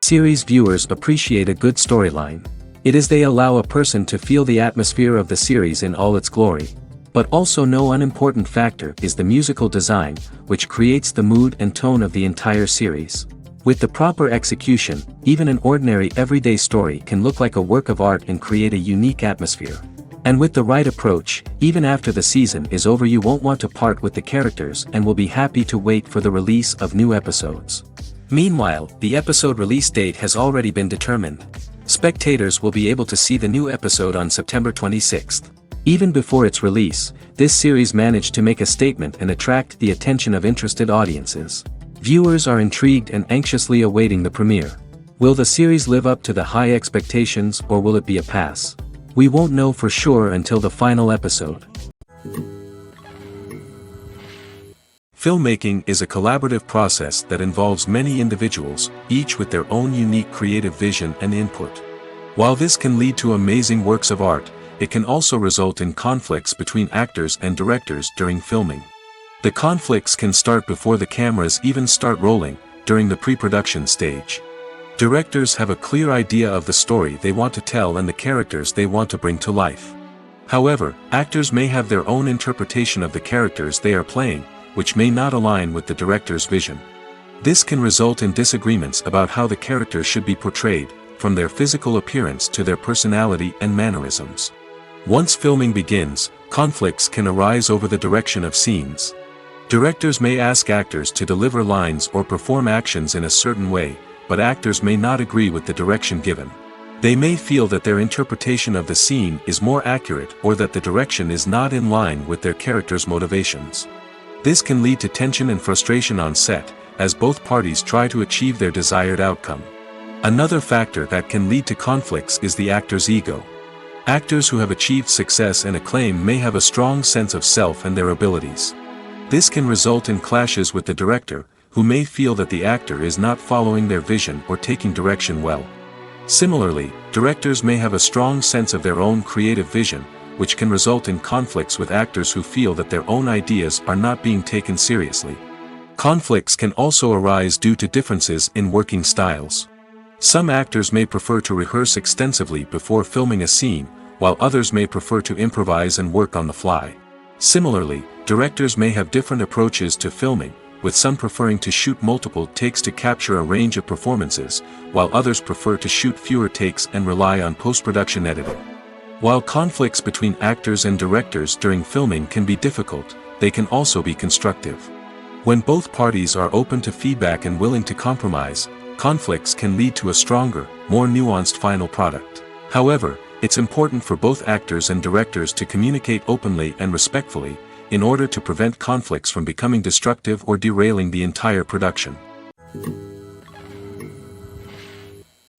Series viewers appreciate a good storyline. It is they allow a person to feel the atmosphere of the series in all its glory. But also no unimportant factor is the musical design, which creates the mood and tone of the entire series. With the proper execution, even an ordinary everyday story can look like a work of art and create a unique atmosphere. And with the right approach, even after the season is over you won't want to part with the characters and will be happy to wait for the release of new episodes. Meanwhile, the episode release date has already been determined. Spectators will be able to see the new episode on September 26th. Even before its release, this series managed to make a statement and attract the attention of interested audiences. Viewers are intrigued and anxiously awaiting the premiere. Will the series live up to the high expectations or will it be a pass? We won't know for sure until the final episode. Filmmaking is a collaborative process that involves many individuals, each with their own unique creative vision and input. While this can lead to amazing works of art, it can also result in conflicts between actors and directors during filming. The conflicts can start before the cameras even start rolling, during the pre-production stage. Directors have a clear idea of the story they want to tell and the characters they want to bring to life. However, actors may have their own interpretation of the characters they are playing, which may not align with the director's vision. This can result in disagreements about how the characters should be portrayed, from their physical appearance to their personality and mannerisms. Once filming begins, conflicts can arise over the direction of scenes. Directors may ask actors to deliver lines or perform actions in a certain way, but actors may not agree with the direction given. They may feel that their interpretation of the scene is more accurate or that the direction is not in line with their character's motivations. This can lead to tension and frustration on set, as both parties try to achieve their desired outcome. Another factor that can lead to conflicts is the actor's ego. Actors who have achieved success and acclaim may have a strong sense of self and their abilities. This can result in clashes with the director, who may feel that the actor is not following their vision or taking direction well. Similarly, directors may have a strong sense of their own creative vision, which can result in conflicts with actors who feel that their own ideas are not being taken seriously. Conflicts can also arise due to differences in working styles. Some actors may prefer to rehearse extensively before filming a scene, while others may prefer to improvise and work on the fly. Similarly, directors may have different approaches to filming, with some preferring to shoot multiple takes to capture a range of performances, while others prefer to shoot fewer takes and rely on post-production editing. While conflicts between actors and directors during filming can be difficult, they can also be constructive. When both parties are open to feedback and willing to compromise, conflicts can lead to a stronger, more nuanced final product. However, it's important for both actors and directors to communicate openly and respectfully, in order to prevent conflicts from becoming destructive or derailing the entire production.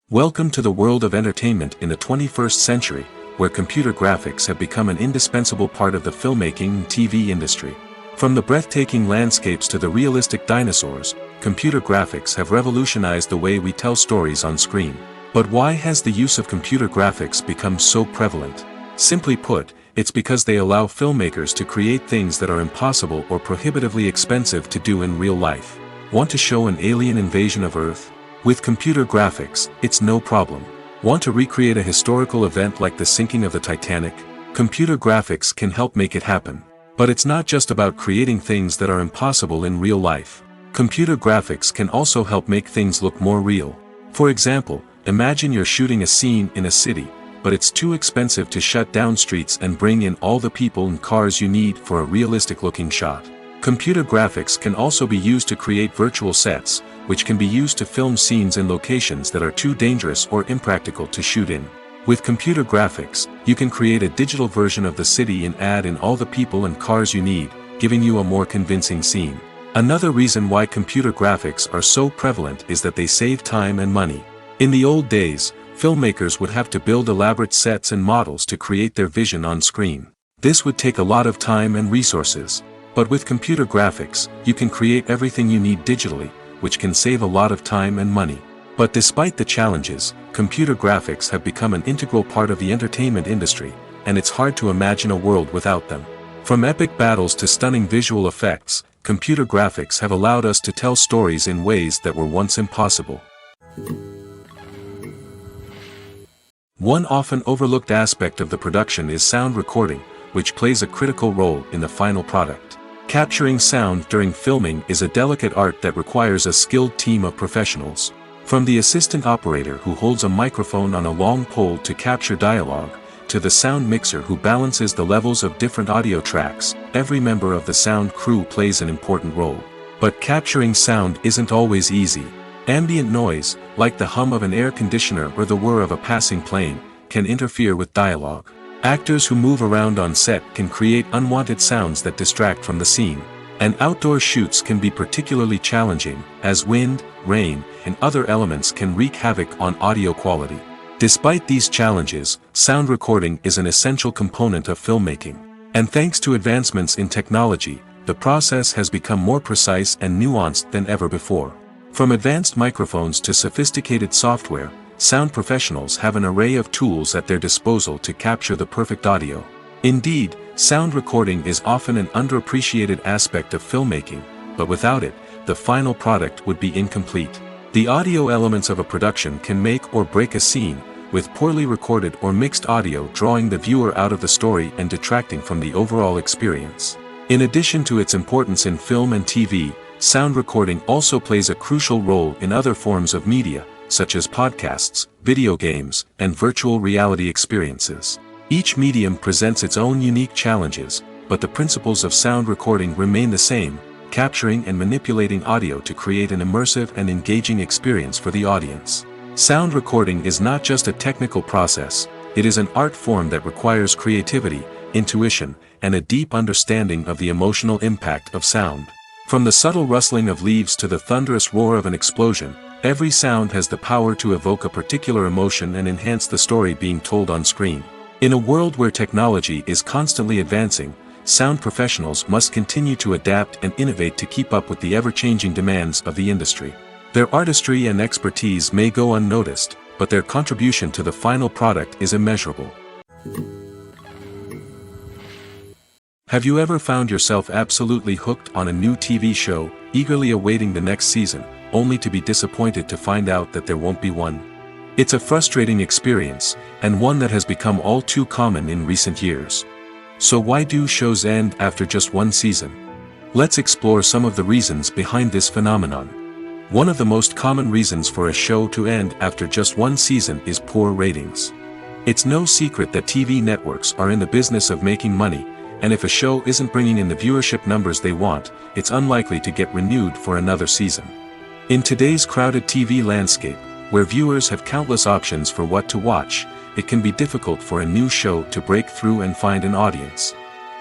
Welcome to the world of entertainment in the 21st century, where computer graphics have become an indispensable part of the filmmaking and TV industry. From the breathtaking landscapes to the realistic dinosaurs, computer graphics have revolutionized the way we tell stories on screen. But why has the use of computer graphics become so prevalent? Simply put, it's because they allow filmmakers to create things that are impossible or prohibitively expensive to do in real life. Want to show an alien invasion of Earth? With computer graphics, it's no problem. Want to recreate a historical event like the sinking of the Titanic? Computer graphics can help make it happen. But it's not just about creating things that are impossible in real life. Computer graphics can also help make things look more real. For example, imagine you're shooting a scene in a city, but it's too expensive to shut down streets and bring in all the people and cars you need for a realistic-looking shot. Computer graphics can also be used to create virtual sets, which can be used to film scenes in locations that are too dangerous or impractical to shoot in. With computer graphics, you can create a digital version of the city and add in all the people and cars you need, giving you a more convincing scene. Another reason why computer graphics are so prevalent is that they save time and money. In the old days, filmmakers would have to build elaborate sets and models to create their vision on screen. This would take a lot of time and resources. But with computer graphics, you can create everything you need digitally, which can save a lot of time and money. But despite the challenges, computer graphics have become an integral part of the entertainment industry, and it's hard to imagine a world without them. From epic battles to stunning visual effects, computer graphics have allowed us to tell stories in ways that were once impossible. One often overlooked aspect of the production is sound recording, which plays a critical role in the final product. Capturing sound during filming is a delicate art that requires a skilled team of professionals. From the assistant operator who holds a microphone on a long pole to capture dialogue, to the sound mixer who balances the levels of different audio tracks, every member of the sound crew plays an important role. But capturing sound isn't always easy. Ambient noise, like the hum of an air conditioner or the whir of a passing plane, can interfere with dialogue. Actors who move around on set can create unwanted sounds that distract from the scene. And outdoor shoots can be particularly challenging, as wind, rain, and other elements can wreak havoc on audio quality. Despite these challenges, sound recording is an essential component of filmmaking. And thanks to advancements in technology, the process has become more precise and nuanced than ever before. From advanced microphones to sophisticated software, sound professionals have an array of tools at their disposal to capture the perfect audio. Indeed, sound recording is often an underappreciated aspect of filmmaking, but without it, the final product would be incomplete. The audio elements of a production can make or break a scene, with poorly recorded or mixed audio drawing the viewer out of the story and detracting from the overall experience. In addition to its importance in film and TV, sound recording also plays a crucial role in other forms of media, such as podcasts, video games, and virtual reality experiences. Each medium presents its own unique challenges, but the principles of sound recording remain the same, capturing and manipulating audio to create an immersive and engaging experience for the audience. Sound recording is not just a technical process, it is an art form that requires creativity, intuition, and a deep understanding of the emotional impact of sound. From the subtle rustling of leaves to the thunderous roar of an explosion, every sound has the power to evoke a particular emotion and enhance the story being told on screen. In a world where technology is constantly advancing, sound professionals must continue to adapt and innovate to keep up with the ever-changing demands of the industry. Their artistry and expertise may go unnoticed, but their contribution to the final product is immeasurable. Have you ever found yourself absolutely hooked on a new TV show, eagerly awaiting the next season, only to be disappointed to find out that there won't be one? It's a frustrating experience, and one that has become all too common in recent years. So why do shows end after just one season? Let's explore some of the reasons behind this phenomenon. One of the most common reasons for a show to end after just one season is poor ratings. It's no secret that TV networks are in the business of making money, and if a show isn't bringing in the viewership numbers they want, it's unlikely to get renewed for another season. In today's crowded TV landscape, where viewers have countless options for what to watch, it can be difficult for a new show to break through and find an audience.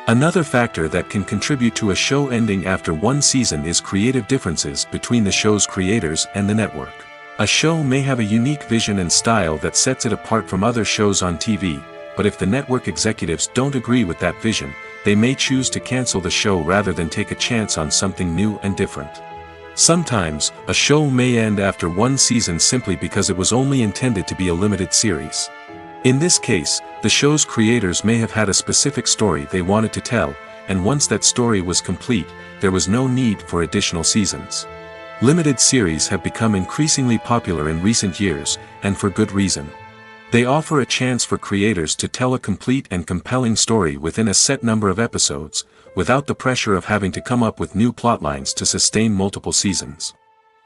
Another factor that can contribute to a show ending after one season is creative differences between the show's creators and the network. A show may have a unique vision and style that sets it apart from other shows on TV, but if the network executives don't agree with that vision, they may choose to cancel the show rather than take a chance on something new and different. Sometimes, a show may end after one season simply because it was only intended to be a limited series. In this case, the show's creators may have had a specific story they wanted to tell, and once that story was complete, there was no need for additional seasons. Limited series have become increasingly popular in recent years, and for good reason. They offer a chance for creators to tell a complete and compelling story within a set number of episodes, without the pressure of having to come up with new plotlines to sustain multiple seasons.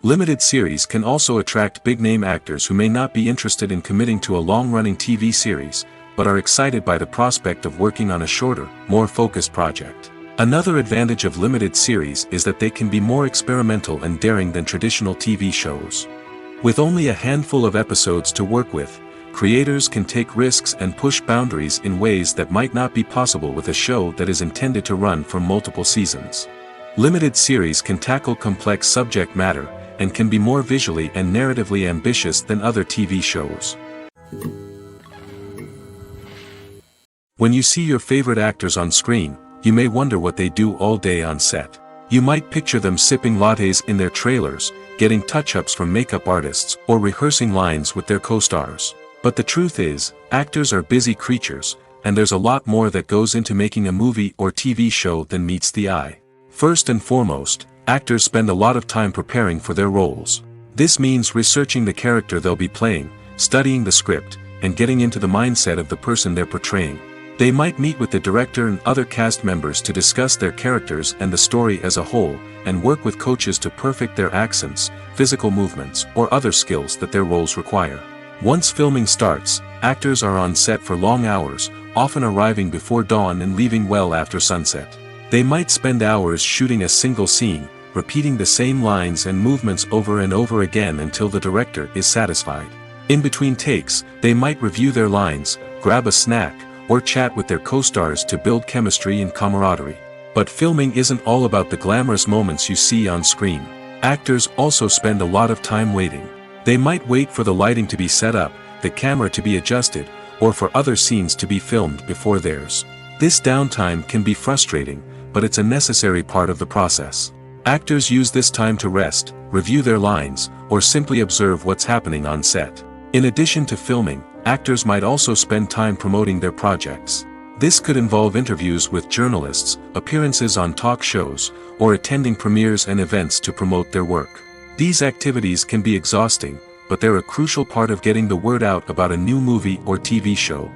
Limited series can also attract big-name actors who may not be interested in committing to a long-running TV series, but are excited by the prospect of working on a shorter, more focused project. Another advantage of limited series is that they can be more experimental and daring than traditional TV shows. With only a handful of episodes to work with, creators can take risks and push boundaries in ways that might not be possible with a show that is intended to run for multiple seasons. Limited series can tackle complex subject matter, and can be more visually and narratively ambitious than other TV shows. When you see your favorite actors on screen, you may wonder what they do all day on set. You might picture them sipping lattes in their trailers, getting touch-ups from makeup artists, or rehearsing lines with their co-stars. But the truth is, actors are busy creatures, and there's a lot more that goes into making a movie or TV show than meets the eye. First and foremost, actors spend a lot of time preparing for their roles. This means researching the character they'll be playing, studying the script, and getting into the mindset of the person they're portraying. They might meet with the director and other cast members to discuss their characters and the story as a whole, and work with coaches to perfect their accents, physical movements, or other skills that their roles require. Once filming starts, actors are on set for long hours, often arriving before dawn and leaving well after sunset. They might spend hours shooting a single scene, repeating the same lines and movements over and over again until the director is satisfied. In between takes, they might review their lines, grab a snack, or chat with their co-stars to build chemistry and camaraderie. But filming isn't all about the glamorous moments you see on screen. Actors also spend a lot of time waiting. They might wait for the lighting to be set up, the camera to be adjusted, or for other scenes to be filmed before theirs. This downtime can be frustrating, but it's a necessary part of the process. Actors use this time to rest, review their lines, or simply observe what's happening on set. In addition to filming, actors might also spend time promoting their projects. This could involve interviews with journalists, appearances on talk shows, or attending premieres and events to promote their work. These activities can be exhausting, but they're a crucial part of getting the word out about a new movie or TV show.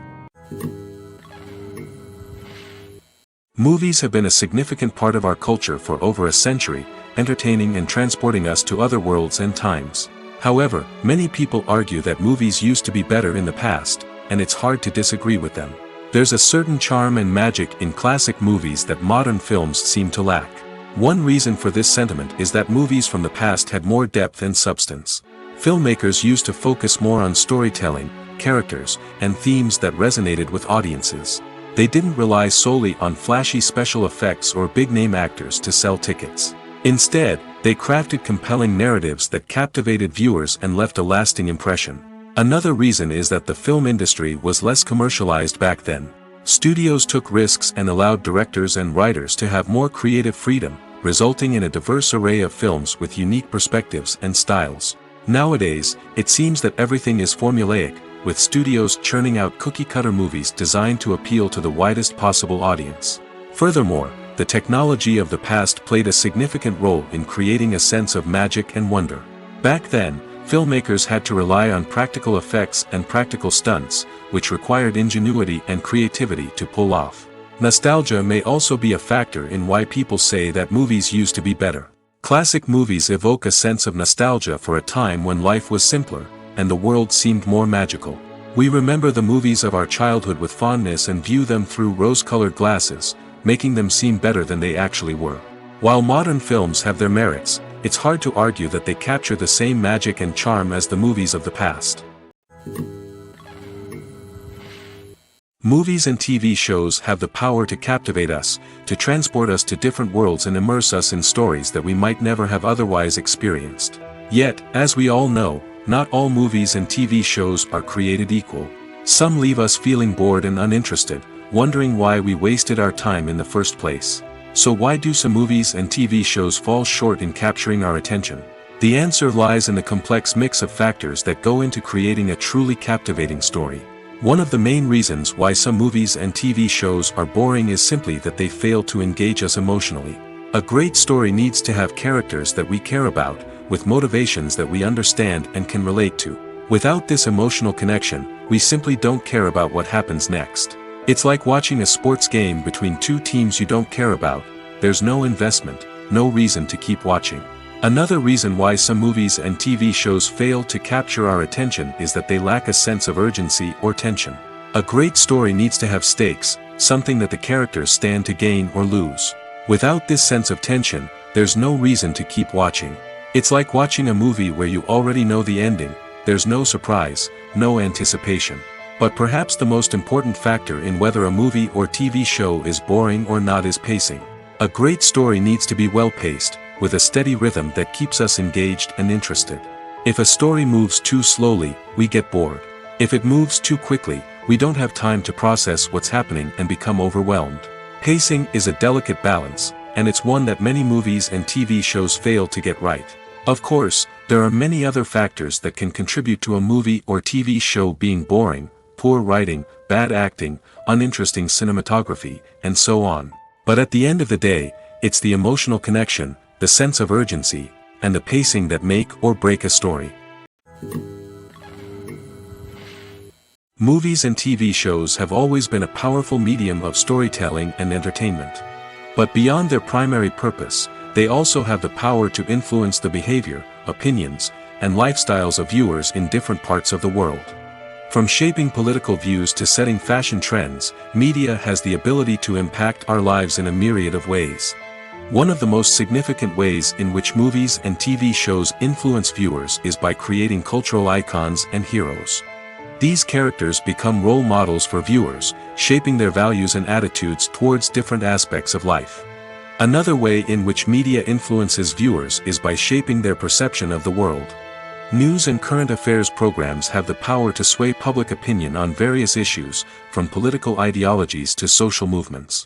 Movies have been a significant part of our culture for over a century, entertaining and transporting us to other worlds and times. However, many people argue that movies used to be better in the past, and it's hard to disagree with them. There's a certain charm and magic in classic movies that modern films seem to lack. One reason for this sentiment is that movies from the past had more depth and substance. Filmmakers used to focus more on storytelling, characters, and themes that resonated with audiences. They didn't rely solely on flashy special effects or big-name actors to sell tickets. Instead, they crafted compelling narratives that captivated viewers and left a lasting impression. Another reason is that the film industry was less commercialized back then. Studios took risks and allowed directors and writers to have more creative freedom, resulting in a diverse array of films with unique perspectives and styles. Nowadays, it seems that everything is formulaic, with studios churning out cookie-cutter movies designed to appeal to the widest possible audience. Furthermore, the technology of the past played a significant role in creating a sense of magic and wonder. Back then, filmmakers had to rely on practical effects and practical stunts, which required ingenuity and creativity to pull off. Nostalgia may also be a factor in why people say that movies used to be better. Classic movies evoke a sense of nostalgia for a time when life was simpler, and the world seemed more magical. We remember the movies of our childhood with fondness and view them through rose-colored glasses, making them seem better than they actually were. While modern films have their merits, it's hard to argue that they capture the same magic and charm as the movies of the past. Movies and TV shows have the power to captivate us, to transport us to different worlds and immerse us in stories that we might never have otherwise experienced. Yet, as we all know, not all movies and TV shows are created equal. Some leave us feeling bored and uninterested, wondering why we wasted our time in the first place. So why do some movies and TV shows fall short in capturing our attention? The answer lies in the complex mix of factors that go into creating a truly captivating story. One of the main reasons why some movies and TV shows are boring is simply that they fail to engage us emotionally. A great story needs to have characters that we care about, with motivations that we understand and can relate to. Without this emotional connection, we simply don't care about what happens next. It's like watching a sports game between two teams you don't care about. There's no investment, no reason to keep watching. Another reason why some movies and TV shows fail to capture our attention is that they lack a sense of urgency or tension. A great story needs to have stakes, something that the characters stand to gain or lose. Without this sense of tension, there's no reason to keep watching. It's like watching a movie where you already know the ending. There's no surprise, no anticipation. But perhaps the most important factor in whether a movie or TV show is boring or not is pacing. A great story needs to be well-paced, with a steady rhythm that keeps us engaged and interested. If a story moves too slowly, we get bored. If it moves too quickly, we don't have time to process what's happening and become overwhelmed. Pacing is a delicate balance, and it's one that many movies and TV shows fail to get right. Of course, there are many other factors that can contribute to a movie or TV show being boring: poor writing, bad acting, uninteresting cinematography, and so on. But at the end of the day, it's the emotional connection, the sense of urgency, and the pacing that make or break a story. Movies and TV shows have always been a powerful medium of storytelling and entertainment. But beyond their primary purpose, they also have the power to influence the behavior, opinions, and lifestyles of viewers in different parts of the world. From shaping political views to setting fashion trends, media has the ability to impact our lives in a myriad of ways. One of the most significant ways in which movies and TV shows influence viewers is by creating cultural icons and heroes. These characters become role models for viewers, shaping their values and attitudes towards different aspects of life. Another way in which media influences viewers is by shaping their perception of the world. News and current affairs programs have the power to sway public opinion on various issues, from political ideologies to social movements.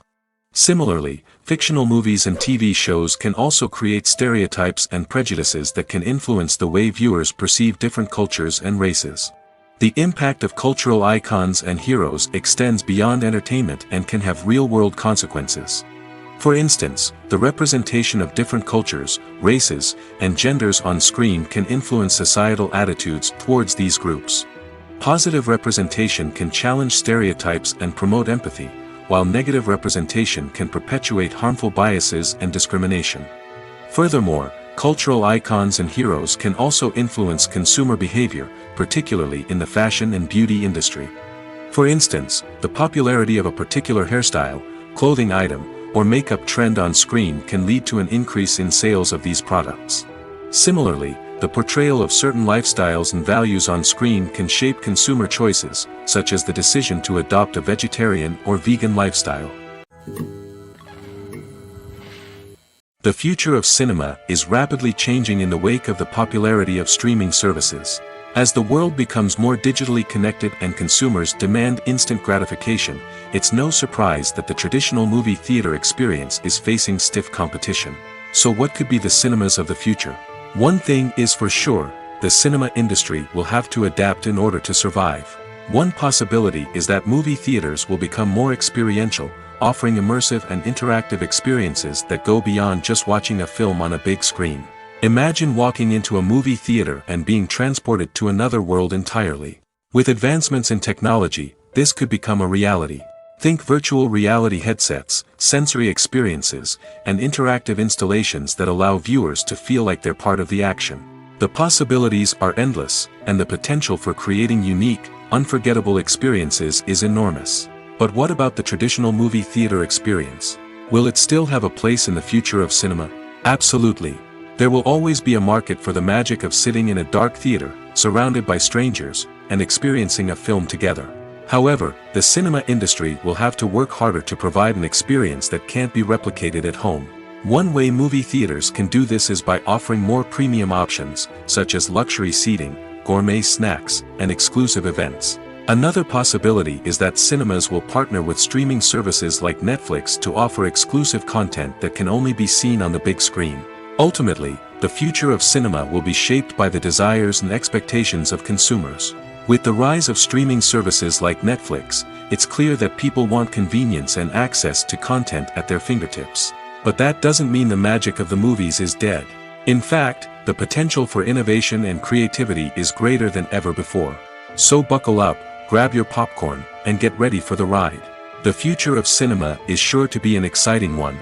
Similarly, fictional movies and TV shows can also create stereotypes and prejudices that can influence the way viewers perceive different cultures and races. The impact of cultural icons and heroes extends beyond entertainment and can have real-world consequences. For instance, the representation of different cultures, races, and genders on screen can influence societal attitudes towards these groups. Positive representation can challenge stereotypes and promote empathy, while negative representation can perpetuate harmful biases and discrimination. Furthermore, cultural icons and heroes can also influence consumer behavior, particularly in the fashion and beauty industry. For instance, the popularity of a particular hairstyle, clothing item, or makeup trend on screen can lead to an increase in sales of these products. Similarly, the portrayal of certain lifestyles and values on screen can shape consumer choices, such as the decision to adopt a vegetarian or vegan lifestyle. The future of cinema is rapidly changing in the wake of the popularity of streaming services. As the world becomes more digitally connected and consumers demand instant gratification, it's no surprise that the traditional movie theater experience is facing stiff competition. So what could be the cinemas of the future? One thing is for sure, the cinema industry will have to adapt in order to survive. One possibility is that movie theaters will become more experiential, offering immersive and interactive experiences that go beyond just watching a film on a big screen. Imagine walking into a movie theater and being transported to another world entirely. With advancements in technology, this could become a reality. Think virtual reality headsets, sensory experiences, and interactive installations that allow viewers to feel like they're part of the action. The possibilities are endless, and the potential for creating unique, unforgettable experiences is enormous. But what about the traditional movie theater experience? Will it still have a place in the future of cinema? Absolutely. There will always be a market for the magic of sitting in a dark theater, surrounded by strangers, and experiencing a film together. However, the cinema industry will have to work harder to provide an experience that can't be replicated at home. One way movie theaters can do this is by offering more premium options, such as luxury seating, gourmet snacks, and exclusive events. Another possibility is that cinemas will partner with streaming services like Netflix to offer exclusive content that can only be seen on the big screen. Ultimately, the future of cinema will be shaped by the desires and expectations of consumers. With the rise of streaming services like Netflix, it's clear that people want convenience and access to content at their fingertips. But that doesn't mean the magic of the movies is dead. In fact, the potential for innovation and creativity is greater than ever before. So buckle up, grab your popcorn, and get ready for the ride. The future of cinema is sure to be an exciting one.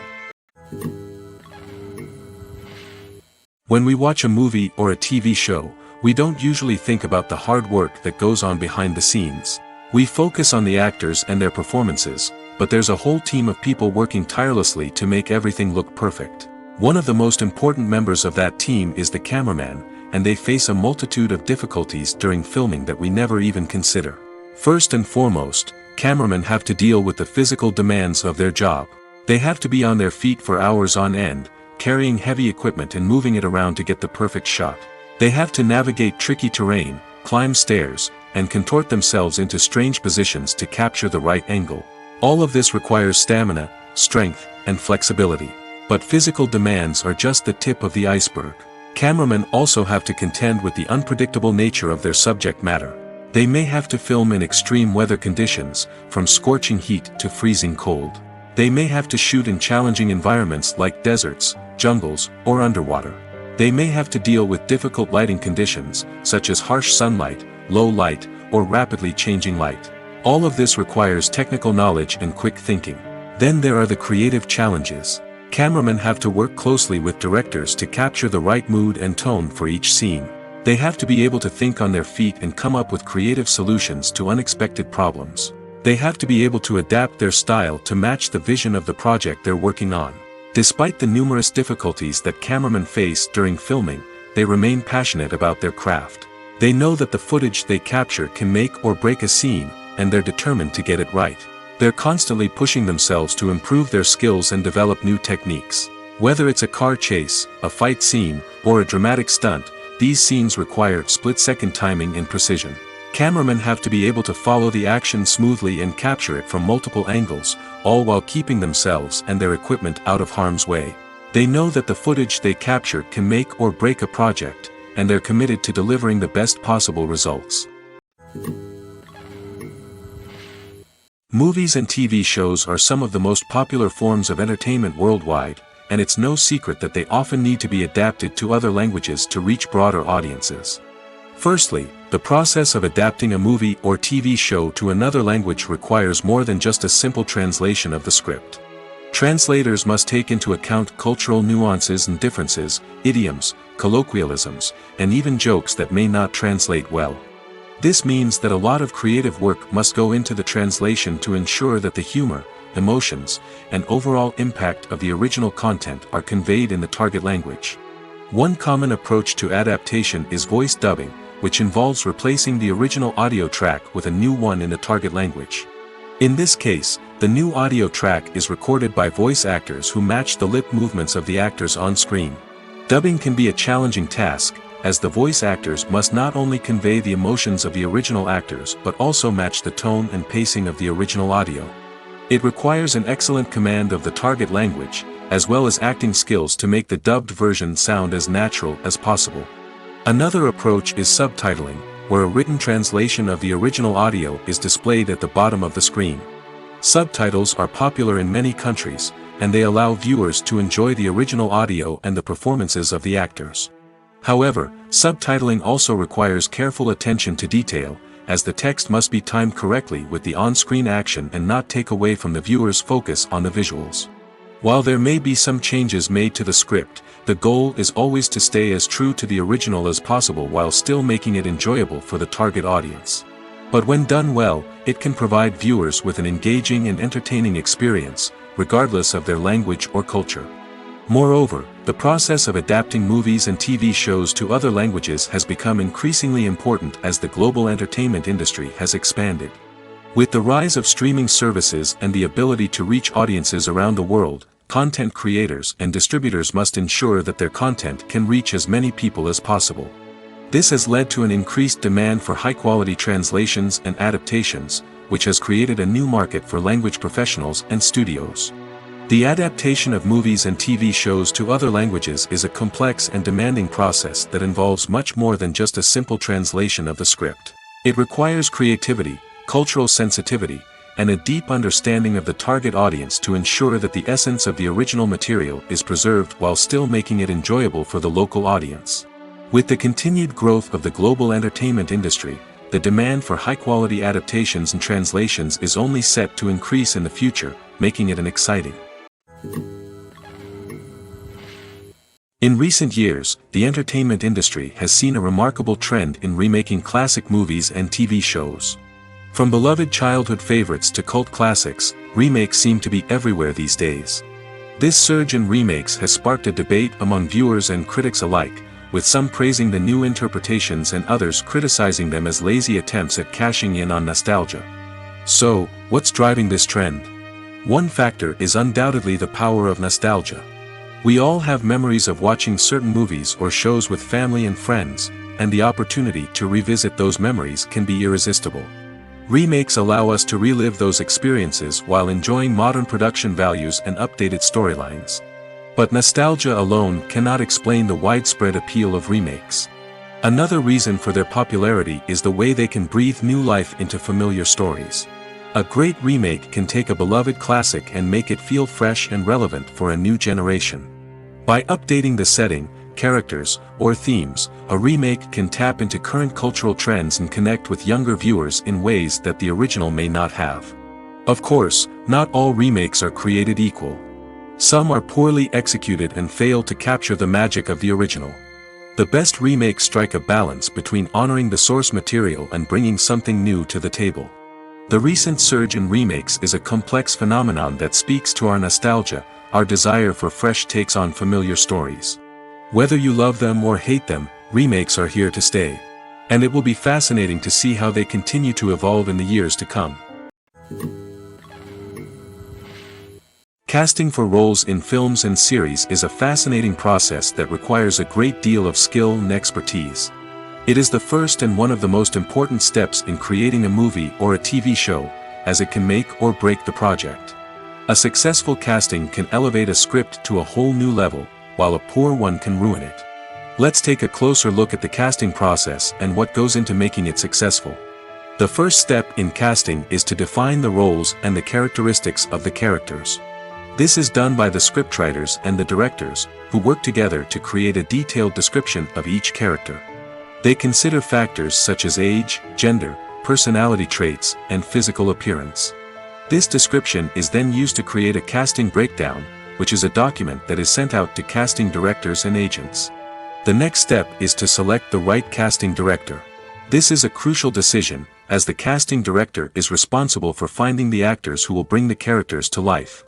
When we watch a movie or a TV show, we don't usually think about the hard work that goes on behind the scenes. We focus on the actors and their performances, but there's a whole team of people working tirelessly to make everything look perfect. One of the most important members of that team is the cameraman, and they face a multitude of difficulties during filming that we never even consider. First and foremost, cameramen have to deal with the physical demands of their job. They have to be on their feet for hours on end, carrying heavy equipment and moving it around to get the perfect shot. They have to navigate tricky terrain, climb stairs, and contort themselves into strange positions to capture the right angle. All of this requires stamina, strength, and flexibility. But physical demands are just the tip of the iceberg. Cameramen also have to contend with the unpredictable nature of their subject matter. They may have to film in extreme weather conditions, from scorching heat to freezing cold. They may have to shoot in challenging environments like deserts, jungles, or underwater. They may have to deal with difficult lighting conditions, such as harsh sunlight, low light, or rapidly changing light. All of this requires technical knowledge and quick thinking. Then there are the creative challenges. Cameramen have to work closely with directors to capture the right mood and tone for each scene. They have to be able to think on their feet and come up with creative solutions to unexpected problems. They have to be able to adapt their style to match the vision of the project they're working on. Despite the numerous difficulties that cameramen face during filming, they remain passionate about their craft. They know that the footage they capture can make or break a scene, and they're determined to get it right. They're constantly pushing themselves to improve their skills and develop new techniques. Whether it's a car chase, a fight scene, or a dramatic stunt, these scenes require split-second timing and precision. Cameramen have to be able to follow the action smoothly and capture it from multiple angles, all while keeping themselves and their equipment out of harm's way. They know that the footage they capture can make or break a project, and they're committed to delivering the best possible results. Movies and TV shows are some of the most popular forms of entertainment worldwide, and it's no secret that they often need to be adapted to other languages to reach broader audiences. Firstly, the process of adapting a movie or TV show to another language requires more than just a simple translation of the script. Translators must take into account cultural nuances and differences, idioms, colloquialisms, and even jokes that may not translate well. This means that a lot of creative work must go into the translation to ensure that the humor, emotions, and overall impact of the original content are conveyed in the target language. One common approach to adaptation is voice dubbing, which involves replacing the original audio track with a new one in the target language. In this case, the new audio track is recorded by voice actors who match the lip movements of the actors on screen. Dubbing can be a challenging task, as the voice actors must not only convey the emotions of the original actors but also match the tone and pacing of the original audio. It requires an excellent command of the target language, as well as acting skills to make the dubbed version sound as natural as possible. Another approach is subtitling, where a written translation of the original audio is displayed at the bottom of the screen. Subtitles are popular in many countries, and they allow viewers to enjoy the original audio and the performances of the actors. However, subtitling also requires careful attention to detail, as the text must be timed correctly with the on-screen action and not take away from the viewer's focus on the visuals. While there may be some changes made to the script, the goal is always to stay as true to the original as possible while still making it enjoyable for the target audience. But when done well, it can provide viewers with an engaging and entertaining experience, regardless of their language or culture. Moreover, the process of adapting movies and TV shows to other languages has become increasingly important as the global entertainment industry has expanded. With the rise of streaming services and the ability to reach audiences around the world, content creators and distributors must ensure that their content can reach as many people as possible. This has led to an increased demand for high-quality translations and adaptations, which has created a new market for language professionals and studios. The adaptation of movies and TV shows to other languages is a complex and demanding process that involves much more than just a simple translation of the script. It requires creativity, cultural sensitivity, and a deep understanding of the target audience to ensure that the essence of the original material is preserved while still making it enjoyable for the local audience. With the continued growth of the global entertainment industry, the demand for high-quality adaptations and translations is only set to increase in the future, making it an exciting. In recent years, the entertainment industry has seen a remarkable trend in remaking classic movies and TV shows. From beloved childhood favorites to cult classics, remakes seem to be everywhere these days. This surge in remakes has sparked a debate among viewers and critics alike, with some praising the new interpretations and others criticizing them as lazy attempts at cashing in on nostalgia. So, what's driving this trend? One factor is undoubtedly the power of nostalgia. We all have memories of watching certain movies or shows with family and friends, and the opportunity to revisit those memories can be irresistible. Remakes allow us to relive those experiences while enjoying modern production values and updated storylines. But nostalgia alone cannot explain the widespread appeal of remakes. Another reason for their popularity is the way they can breathe new life into familiar stories. A great remake can take a beloved classic and make it feel fresh and relevant for a new generation. By updating the setting, characters, or themes, a remake can tap into current cultural trends and connect with younger viewers in ways that the original may not have. Of course, not all remakes are created equal. Some are poorly executed and fail to capture the magic of the original. The best remakes strike a balance between honoring the source material and bringing something new to the table. The recent surge in remakes is a complex phenomenon that speaks to our nostalgia, our desire for fresh takes on familiar stories. Whether you love them or hate them, remakes are here to stay. And it will be fascinating to see how they continue to evolve in the years to come. Casting for roles in films and series is a fascinating process that requires a great deal of skill and expertise. It is the first and one of the most important steps in creating a movie or a TV show, as it can make or break the project. A successful casting can elevate a script to a whole new level, while a poor one can ruin it. Let's take a closer look at the casting process and what goes into making it successful. The first step in casting is to define the roles and the characteristics of the characters. This is done by the scriptwriters and the directors, who work together to create a detailed description of each character. They consider factors such as age, gender, personality traits, and physical appearance. This description is then used to create a casting breakdown, which is a document that is sent out to casting directors and agents. The next step is to select the right casting director. This is a crucial decision, as the casting director is responsible for finding the actors who will bring the characters to life.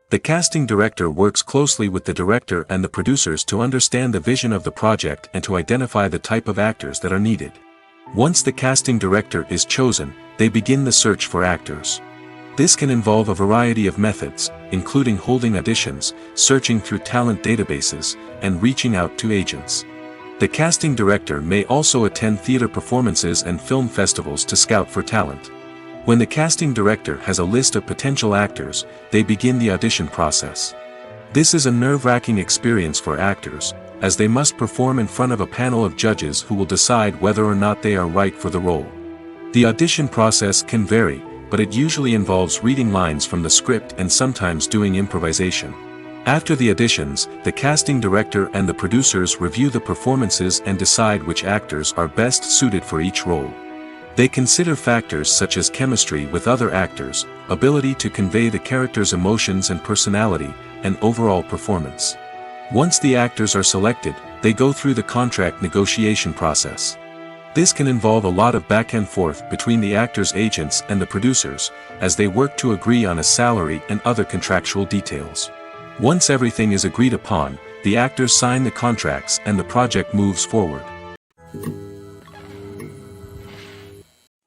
The casting director works closely with the director and the producers to understand the vision of the project and to identify the type of actors that are needed. Once the casting director is chosen, they begin the search for actors. This can involve a variety of methods, including holding auditions, searching through talent databases, and reaching out to agents. The casting director may also attend theater performances and film festivals to scout for talent. When the casting director has a list of potential actors, they begin the audition process. This is a nerve-wracking experience for actors, as they must perform in front of a panel of judges who will decide whether or not they are right for the role. The audition process can vary, but it usually involves reading lines from the script and sometimes doing improvisation. After the auditions, the casting director and the producers review the performances and decide which actors are best suited for each role. They consider factors such as chemistry with other actors, ability to convey the character's emotions and personality, and overall performance. Once the actors are selected, they go through the contract negotiation process. This can involve a lot of back and forth between the actors' agents and the producers, as they work to agree on a salary and other contractual details. Once everything is agreed upon, the actors sign the contracts and the project moves forward.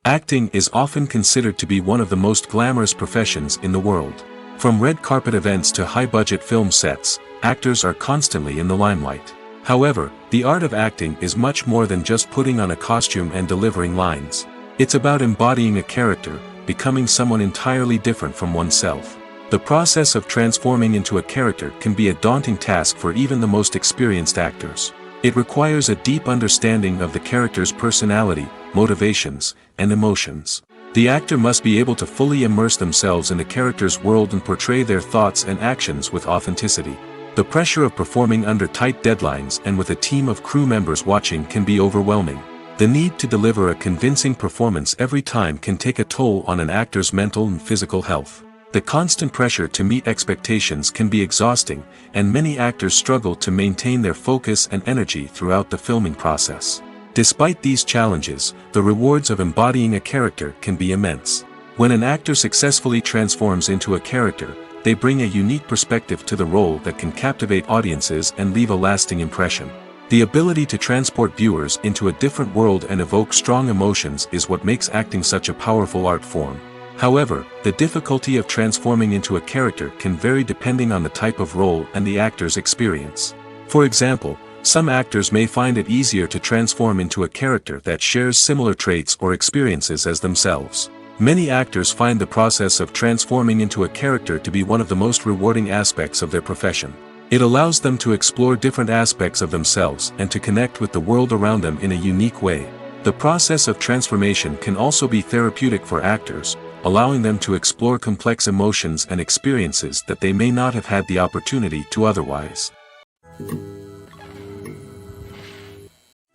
Acting is often considered to be one of the most glamorous professions in the world. From red carpet events to high-budget film sets, actors are constantly in the limelight. However, the art of acting is much more than just putting on a costume and delivering lines. It's about embodying a character, becoming someone entirely different from oneself. The process of transforming into a character can be a daunting task for even the most experienced actors. It requires a deep understanding of the character's personality, motivations, and emotions. The actor must be able to fully immerse themselves in the character's world and portray their thoughts and actions with authenticity. The pressure of performing under tight deadlines and with a team of crew members watching can be overwhelming. The need to deliver a convincing performance every time can take a toll on an actor's mental and physical health. The constant pressure to meet expectations can be exhausting, and many actors struggle to maintain their focus and energy throughout the filming process. Despite these challenges, the rewards of embodying a character can be immense. When an actor successfully transforms into a character, they bring a unique perspective to the role that can captivate audiences and leave a lasting impression. The ability to transport viewers into a different world and evoke strong emotions is what makes acting such a powerful art form. However, the difficulty of transforming into a character can vary depending on the type of role and the actor's experience. For example, some actors may find it easier to transform into a character that shares similar traits or experiences as themselves. Many actors find the process of transforming into a character to be one of the most rewarding aspects of their profession. It allows them to explore different aspects of themselves and to connect with the world around them in a unique way. The process of transformation can also be therapeutic for actors, allowing them to explore complex emotions and experiences that they may not have had the opportunity to otherwise.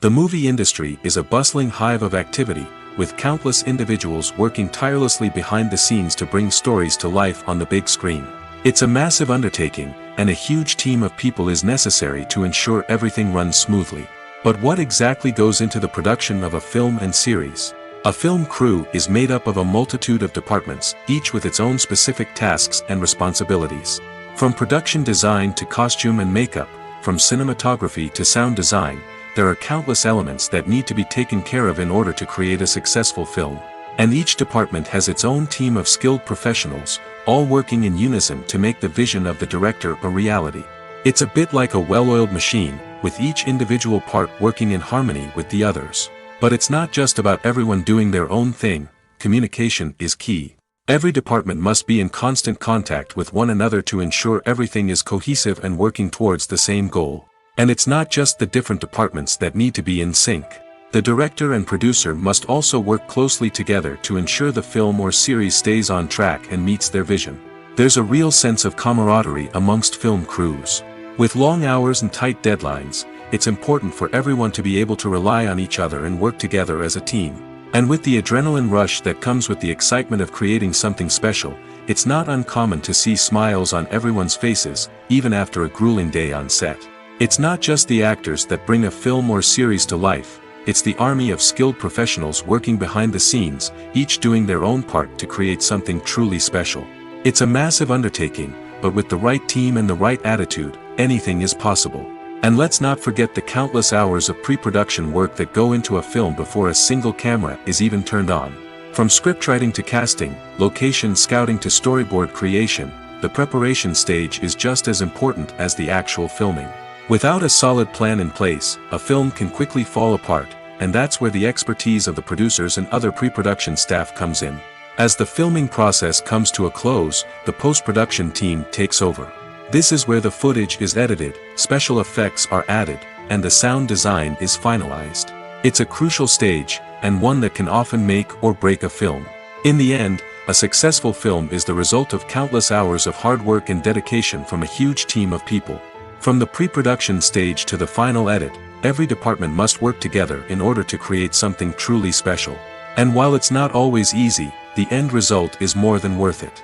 The movie industry is a bustling hive of activity, with countless individuals working tirelessly behind the scenes to bring stories to life on the big screen. It's a massive undertaking, and a huge team of people is necessary to ensure everything runs smoothly. But what exactly goes into the production of a film and series? A film crew is made up of a multitude of departments, each with its own specific tasks and responsibilities. From production design to costume and makeup, from cinematography to sound design, there are countless elements that need to be taken care of in order to create a successful film. And each department has its own team of skilled professionals, all working in unison to make the vision of the director a reality. It's a bit like a well-oiled machine, with each individual part working in harmony with the others. But it's not just about everyone doing their own thing. Communication is key. Every department must be in constant contact with one another to ensure everything is cohesive and working towards the same goal. And it's not just the different departments that need to be in sync. The director and producer must also work closely together to ensure the film or series stays on track and meets their vision. There's a real sense of camaraderie amongst film crews. With long hours and tight deadlines, it's important for everyone to be able to rely on each other and work together as a team. And with the adrenaline rush that comes with the excitement of creating something special, it's not uncommon to see smiles on everyone's faces, even after a grueling day on set. It's not just the actors that bring a film or series to life, it's the army of skilled professionals working behind the scenes, each doing their own part to create something truly special. It's a massive undertaking, but with the right team and the right attitude, anything is possible. And let's not forget the countless hours of pre-production work that go into a film before a single camera is even turned on. From scriptwriting to casting, location scouting to storyboard creation, the preparation stage is just as important as the actual filming. Without a solid plan in place, a film can quickly fall apart, and that's where the expertise of the producers and other pre-production staff comes in. As the filming process comes to a close, the post-production team takes over. This is where the footage is edited, special effects are added, and the sound design is finalized. It's a crucial stage, and one that can often make or break a film. In the end, a successful film is the result of countless hours of hard work and dedication from a huge team of people. From the pre-production stage to the final edit, every department must work together in order to create something truly special. And while it's not always easy, the end result is more than worth it.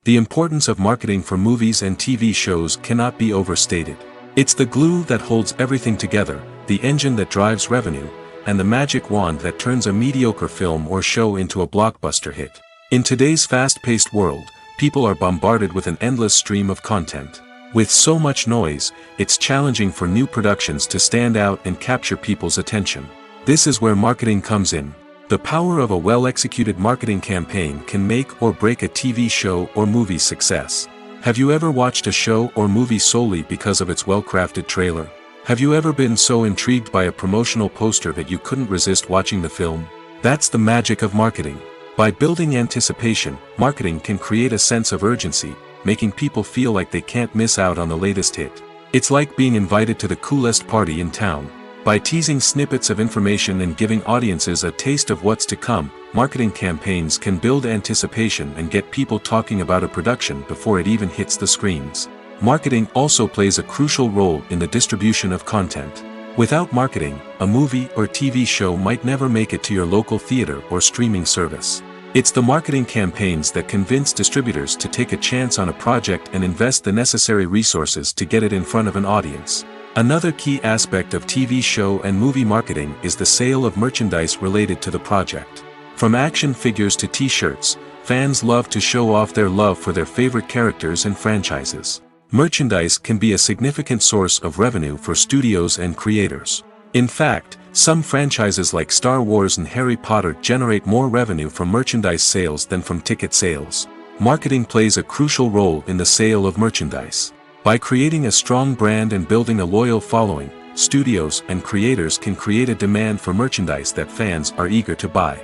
The importance of marketing for movies and TV shows cannot be overstated. It's the glue that holds everything together, the engine that drives revenue, and the magic wand that turns a mediocre film or show into a blockbuster hit. In today's fast-paced world, people are bombarded with an endless stream of content. With so much noise, it's challenging for new productions to stand out and capture people's attention. This is where marketing comes in. The power of a well-executed marketing campaign can make or break a TV show or movie's success. Have you ever watched a show or movie solely because of its well-crafted trailer? Have you ever been so intrigued by a promotional poster that you couldn't resist watching the film? That's the magic of marketing. By building anticipation, marketing can create a sense of urgency, making people feel like they can't miss out on the latest hit. It's like being invited to the coolest party in town. By teasing snippets of information and giving audiences a taste of what's to come, marketing campaigns can build anticipation and get people talking about a production before it even hits the screens. Marketing also plays a crucial role in the distribution of content. Without marketing, a movie or TV show might never make it to your local theater or streaming service. It's the marketing campaigns that convince distributors to take a chance on a project and invest the necessary resources to get it in front of an audience. Another key aspect of TV show and movie marketing is the sale of merchandise related to the project. From action figures to t-shirts, fans love to show off their love for their favorite characters and franchises. Merchandise can be a significant source of revenue for studios and creators. In fact, some franchises like Star Wars and Harry Potter generate more revenue from merchandise sales than from ticket sales. Marketing plays a crucial role in the sale of merchandise. By creating a strong brand and building a loyal following, studios and creators can create a demand for merchandise that fans are eager to buy.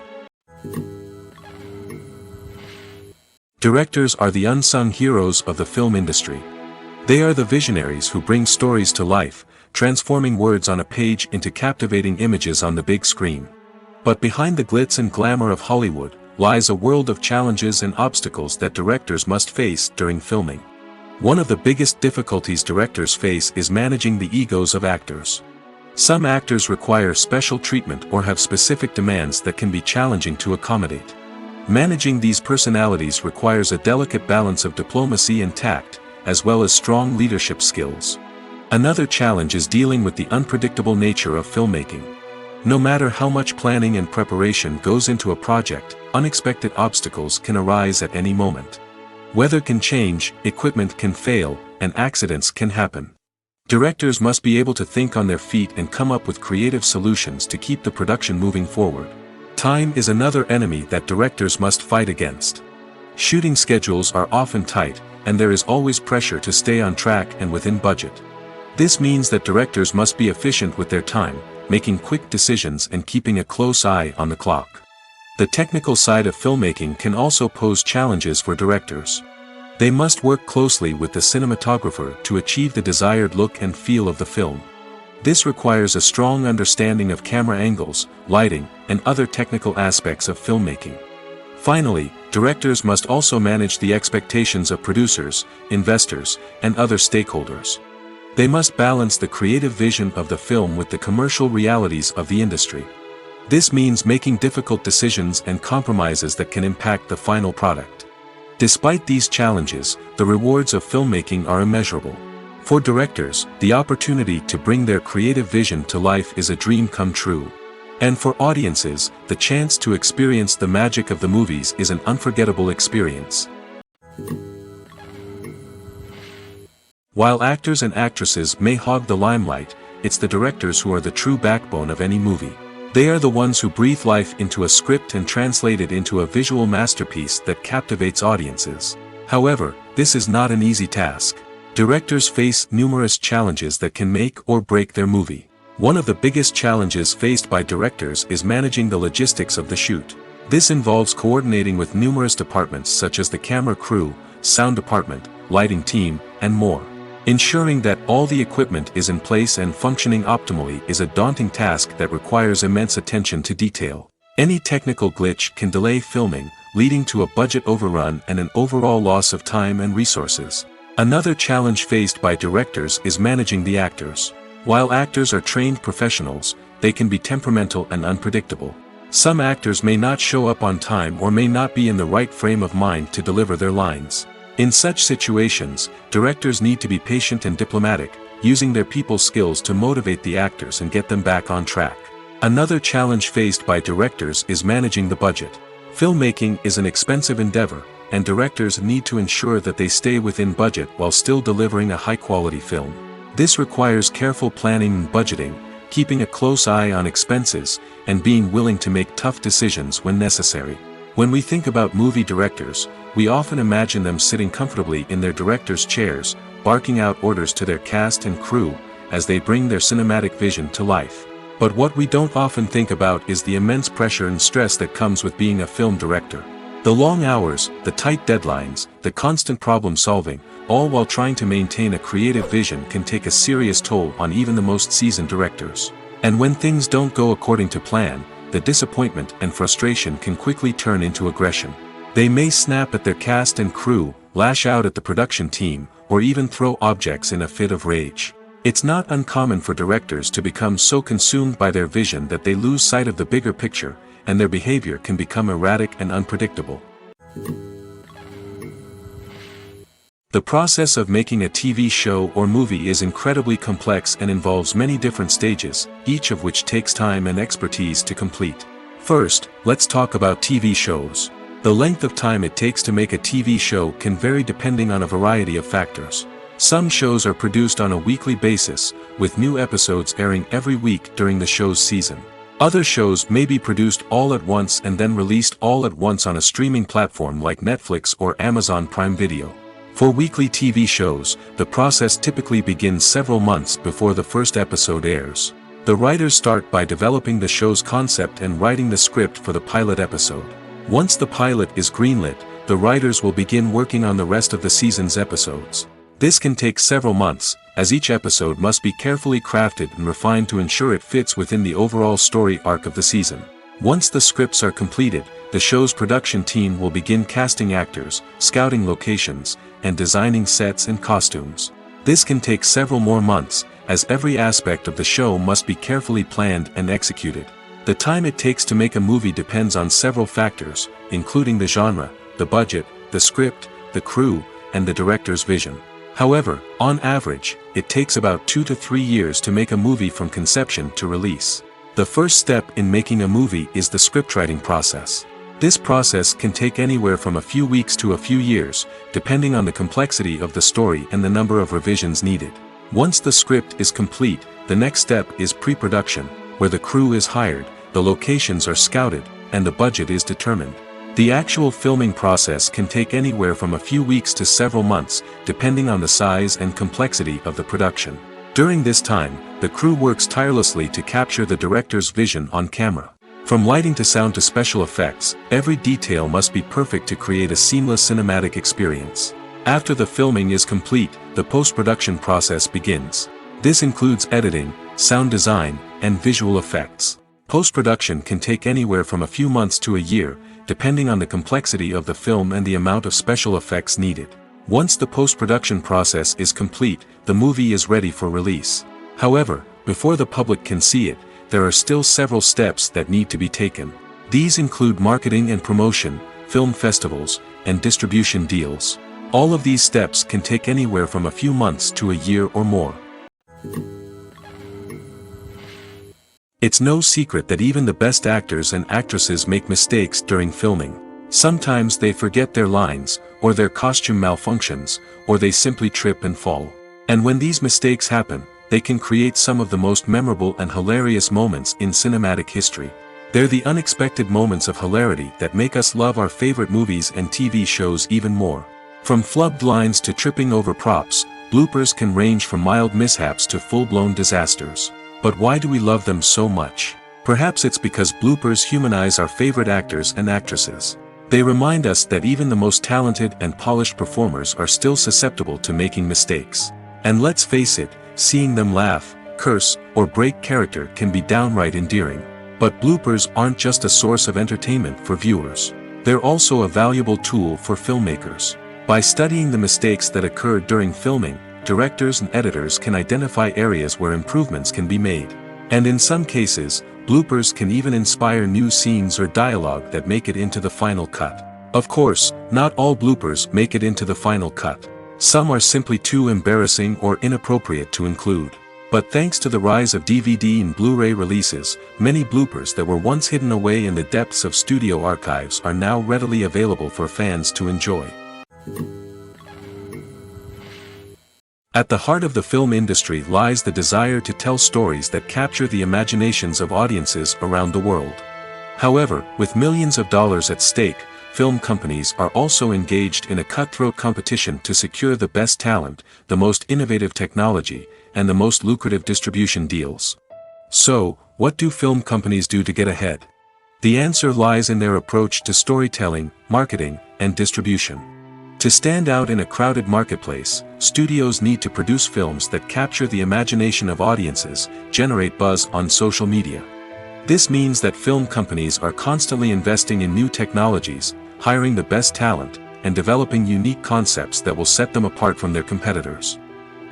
Directors are the unsung heroes of the film industry. They are the visionaries who bring stories to life, transforming words on a page into captivating images on the big screen. But behind the glitz and glamour of Hollywood lies a world of challenges and obstacles that directors must face during filming. One of the biggest difficulties directors face is managing the egos of actors. Some actors require special treatment or have specific demands that can be challenging to accommodate. Managing these personalities requires a delicate balance of diplomacy and tact, as well as strong leadership skills. Another challenge is dealing with the unpredictable nature of filmmaking. No matter how much planning and preparation goes into a project, unexpected obstacles can arise at any moment. Weather can change, equipment can fail, and accidents can happen. Directors must be able to think on their feet and come up with creative solutions to keep the production moving forward. Time is another enemy that directors must fight against. Shooting schedules are often tight, and there is always pressure to stay on track and within budget. This means that directors must be efficient with their time, making quick decisions and keeping a close eye on the clock. The technical side of filmmaking can also pose challenges for directors. They must work closely with the cinematographer to achieve the desired look and feel of the film. This requires a strong understanding of camera angles, lighting, and other technical aspects of filmmaking. Finally, directors must also manage the expectations of producers, investors, and other stakeholders. They must balance the creative vision of the film with the commercial realities of the industry. This means making difficult decisions and compromises that can impact the final product. Despite these challenges, the rewards of filmmaking are immeasurable. For directors, the opportunity to bring their creative vision to life is a dream come true. And for audiences, the chance to experience the magic of the movies is an unforgettable experience. While actors and actresses may hog the limelight, it's the directors who are the true backbone of any movie. They are the ones who breathe life into a script and translate it into a visual masterpiece that captivates audiences. However, this is not an easy task. Directors face numerous challenges that can make or break their movie. One of the biggest challenges faced by directors is managing the logistics of the shoot. This involves coordinating with numerous departments such as the camera crew, sound department, lighting team, and more. Ensuring that all the equipment is in place and functioning optimally is a daunting task that requires immense attention to detail. Any technical glitch can delay filming, leading to a budget overrun and an overall loss of time and resources. Another challenge faced by directors is managing the actors. While actors are trained professionals, they can be temperamental and unpredictable. Some actors may not show up on time or may not be in the right frame of mind to deliver their lines. In such situations, directors need to be patient and diplomatic, using their people skills to motivate the actors and get them back on track. Another challenge faced by directors is managing the budget. Filmmaking is an expensive endeavor, and directors need to ensure that they stay within budget while still delivering a high-quality film. This requires careful planning and budgeting, keeping a close eye on expenses, and being willing to make tough decisions when necessary. When we think about movie directors, we often imagine them sitting comfortably in their director's chairs, barking out orders to their cast and crew, as they bring their cinematic vision to life. But what we don't often think about is the immense pressure and stress that comes with being a film director. The long hours, the tight deadlines, the constant problem solving, all while trying to maintain a creative vision can take a serious toll on even the most seasoned directors. And when things don't go according to plan, the disappointment and frustration can quickly turn into aggression. They may snap at their cast and crew, lash out at the production team, or even throw objects in a fit of rage. It's not uncommon for directors to become so consumed by their vision that they lose sight of the bigger picture, and their behavior can become erratic and unpredictable. The process of making a TV show or movie is incredibly complex and involves many different stages, each of which takes time and expertise to complete. First, let's talk about TV shows. The length of time it takes to make a TV show can vary depending on a variety of factors. Some shows are produced on a weekly basis, with new episodes airing every week during the show's season. Other shows may be produced all at once and then released all at once on a streaming platform like Netflix or Amazon Prime Video. For weekly TV shows, the process typically begins several months before the first episode airs. The writers start by developing the show's concept and writing the script for the pilot episode. Once the pilot is greenlit, the writers will begin working on the rest of the season's episodes. This can take several months, as each episode must be carefully crafted and refined to ensure it fits within the overall story arc of the season. Once the scripts are completed, the show's production team will begin casting actors, scouting locations, and designing sets and costumes. This can take several more months, as every aspect of the show must be carefully planned and executed. The time it takes to make a movie depends on several factors, including the genre, the budget, the script, the crew, and the director's vision. However, on average, it takes about 2 to 3 years to make a movie from conception to release. The first step in making a movie is the scriptwriting process. This process can take anywhere from a few weeks to a few years, depending on the complexity of the story and the number of revisions needed. Once the script is complete, the next step is pre-production, where the crew is hired, the locations are scouted, and the budget is determined. The actual filming process can take anywhere from a few weeks to several months, depending on the size and complexity of the production. During this time, the crew works tirelessly to capture the director's vision on camera. From lighting to sound to special effects, every detail must be perfect to create a seamless cinematic experience. After the filming is complete, the post-production process begins. This includes editing, sound design, and visual effects. Post-production can take anywhere from a few months to a year, depending on the complexity of the film and the amount of special effects needed. Once the post-production process is complete, the movie is ready for release. However, before the public can see it, there are still several steps that need to be taken. These include marketing and promotion, film festivals, and distribution deals. All of these steps can take anywhere from a few months to a year or more. It's no secret that even the best actors and actresses make mistakes during filming. Sometimes they forget their lines, or their costume malfunctions, or they simply trip and fall. And when these mistakes happen, they can create some of the most memorable and hilarious moments in cinematic history. They're the unexpected moments of hilarity that make us love our favorite movies and TV shows even more. From flubbed lines to tripping over props, bloopers can range from mild mishaps to full-blown disasters. But why do we love them so much? Perhaps it's because bloopers humanize our favorite actors and actresses. They remind us that even the most talented and polished performers are still susceptible to making mistakes. And let's face it, seeing them laugh, curse, or break character can be downright endearing. But bloopers aren't just a source of entertainment for viewers. They're also a valuable tool for filmmakers. By studying the mistakes that occur during filming, directors and editors can identify areas where improvements can be made. And in some cases, bloopers can even inspire new scenes or dialogue that make it into the final cut. Of course, not all bloopers make it into the final cut. Some are simply too embarrassing or inappropriate to include. But thanks to the rise of DVD and Blu-ray releases, many bloopers that were once hidden away in the depths of studio archives are now readily available for fans to enjoy. At the heart of the film industry lies the desire to tell stories that capture the imaginations of audiences around the world. However, with millions of dollars at stake, film companies are also engaged in a cutthroat competition to secure the best talent, the most innovative technology, and the most lucrative distribution deals. So, what do film companies do to get ahead? The answer lies in their approach to storytelling, marketing, and distribution. To stand out in a crowded marketplace, studios need to produce films that capture the imagination of audiences, generate buzz on social media. This means that film companies are constantly investing in new technologies, hiring the best talent, and developing unique concepts that will set them apart from their competitors.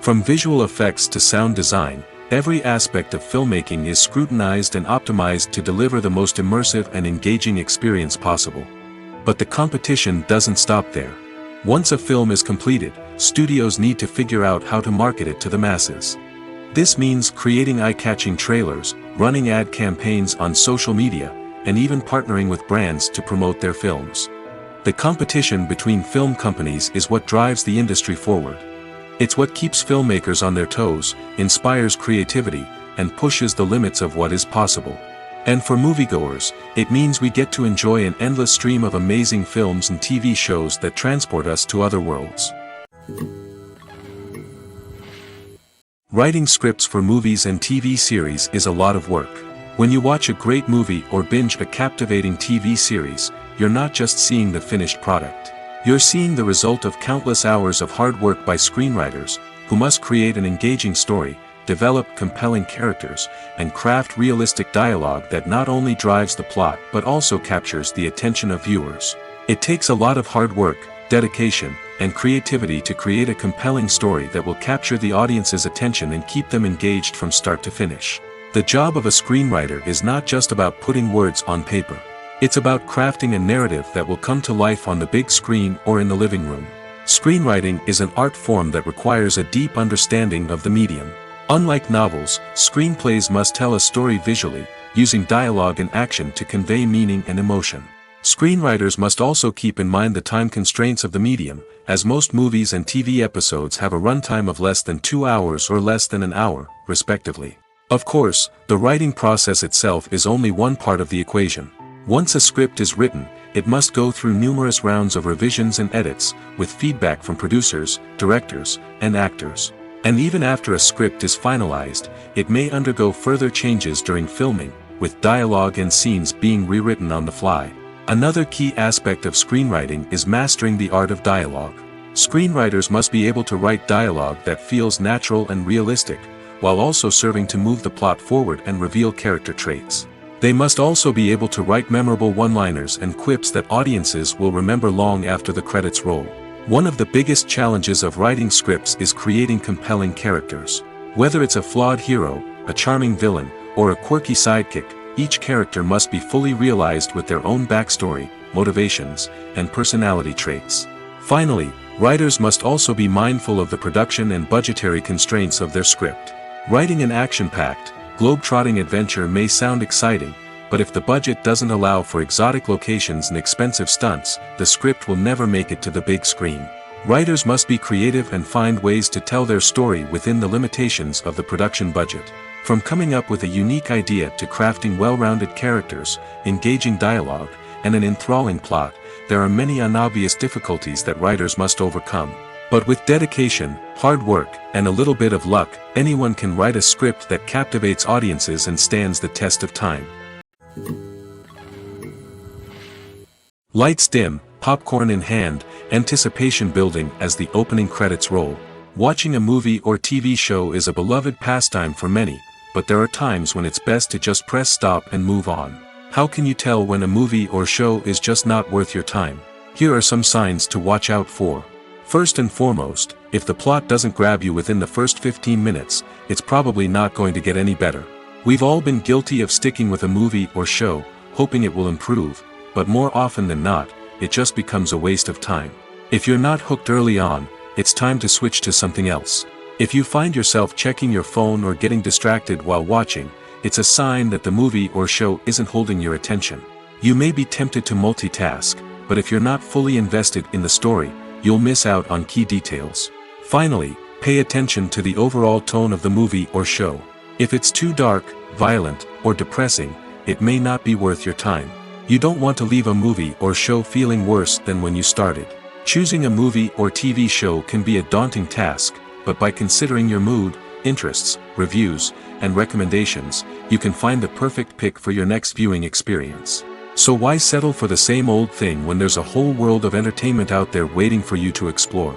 From visual effects to sound design, every aspect of filmmaking is scrutinized and optimized to deliver the most immersive and engaging experience possible. But the competition doesn't stop there. Once a film is completed, studios need to figure out how to market it to the masses. This means creating eye-catching trailers, running ad campaigns on social media, and even partnering with brands to promote their films. The competition between film companies is what drives the industry forward. It's what keeps filmmakers on their toes, inspires creativity, and pushes the limits of what is possible. And for moviegoers, it means we get to enjoy an endless stream of amazing films and TV shows that transport us to other worlds. Writing scripts for movies and TV series is a lot of work. When you watch a great movie or binge a captivating TV series, you're not just seeing the finished product. You're seeing the result of countless hours of hard work by screenwriters, who must create an engaging story, develop compelling characters, and craft realistic dialogue that not only drives the plot but also captures the attention of viewers. It takes a lot of hard work, dedication, and creativity to create a compelling story that will capture the audience's attention and keep them engaged from start to finish. The job of a screenwriter is not just about putting words on paper. It's about crafting a narrative that will come to life on the big screen or in the living room. Screenwriting is an art form that requires a deep understanding of the medium. Unlike novels, screenplays must tell a story visually, using dialogue and action to convey meaning and emotion. Screenwriters must also keep in mind the time constraints of the medium, as most movies and TV episodes have a runtime of less than 2 hours or less than an hour, respectively. Of course, the writing process itself is only one part of the equation. Once a script is written, it must go through numerous rounds of revisions and edits, with feedback from producers, directors, and actors. And even after a script is finalized, it may undergo further changes during filming, with dialogue and scenes being rewritten on the fly. Another key aspect of screenwriting is mastering the art of dialogue. Screenwriters must be able to write dialogue that feels natural and realistic, while also serving to move the plot forward and reveal character traits. They must also be able to write memorable one-liners and quips that audiences will remember long after the credits roll. One of the biggest challenges of writing scripts is creating compelling characters. Whether it's a flawed hero, a charming villain, or a quirky sidekick, each character must be fully realized with their own backstory, motivations, and personality traits. Finally, writers must also be mindful of the production and budgetary constraints of their script. Writing an action-packed, globe-trotting adventure may sound exciting, but if the budget doesn't allow for exotic locations and expensive stunts, the script will never make it to the big screen. Writers must be creative and find ways to tell their story within the limitations of the production budget. From coming up with a unique idea to crafting well-rounded characters, engaging dialogue, and an enthralling plot, there are many unobvious difficulties that writers must overcome. But with dedication, hard work, and a little bit of luck, anyone can write a script that captivates audiences and stands the test of time. Lights dim, popcorn in hand, anticipation building as the opening credits roll. Watching a movie or TV show is a beloved pastime for many, but there are times when it's best to just press stop and move on. How can you tell when a movie or show is just not worth your time? Here are some signs to watch out for. First and foremost, if the plot doesn't grab you within the first 15 minutes, it's probably not going to get any better. We've all been guilty of sticking with a movie or show, hoping it will improve, but more often than not, it just becomes a waste of time. If you're not hooked early on, it's time to switch to something else. If you find yourself checking your phone or getting distracted while watching, it's a sign that the movie or show isn't holding your attention. You may be tempted to multitask, but if you're not fully invested in the story, you'll miss out on key details. Finally, pay attention to the overall tone of the movie or show. If it's too dark, violent, or depressing, it may not be worth your time. You don't want to leave a movie or show feeling worse than when you started. Choosing a movie or TV show can be a daunting task, but by considering your mood, interests, reviews, and recommendations, you can find the perfect pick for your next viewing experience. So why settle for the same old thing when there's a whole world of entertainment out there waiting for you to explore?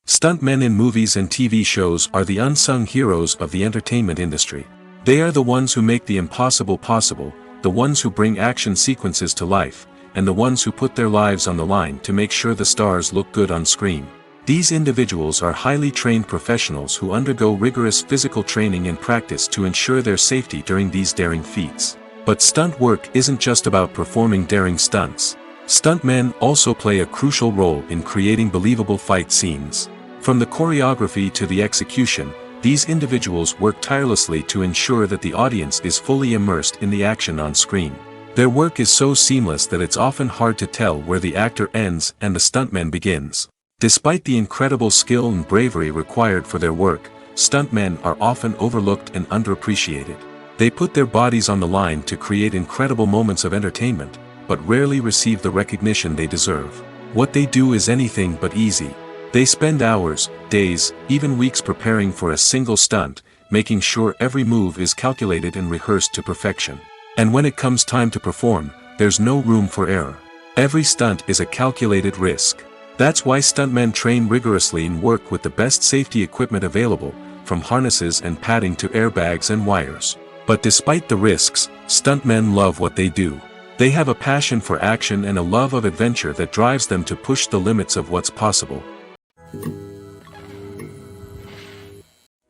Stuntmen in movies and TV shows are the unsung heroes of the entertainment industry. They are the ones who make the impossible possible, the ones who bring action sequences to life, and the ones who put their lives on the line to make sure the stars look good on screen. These individuals are highly trained professionals who undergo rigorous physical training and practice to ensure their safety during these daring feats. But stunt work isn't just about performing daring stunts. Stuntmen also play a crucial role in creating believable fight scenes. From the choreography to the execution, these individuals work tirelessly to ensure that the audience is fully immersed in the action on screen. Their work is so seamless that it's often hard to tell where the actor ends and the stuntman begins. Despite the incredible skill and bravery required for their work, stuntmen are often overlooked and underappreciated. They put their bodies on the line to create incredible moments of entertainment, but rarely receive the recognition they deserve. What they do is anything but easy. They spend hours, days, even weeks preparing for a single stunt, making sure every move is calculated and rehearsed to perfection. And when it comes time to perform, there's no room for error. Every stunt is a calculated risk. That's why stuntmen train rigorously and work with the best safety equipment available, from harnesses and padding to airbags and wires. But despite the risks, stuntmen love what they do. They have a passion for action and a love of adventure that drives them to push the limits of what's possible.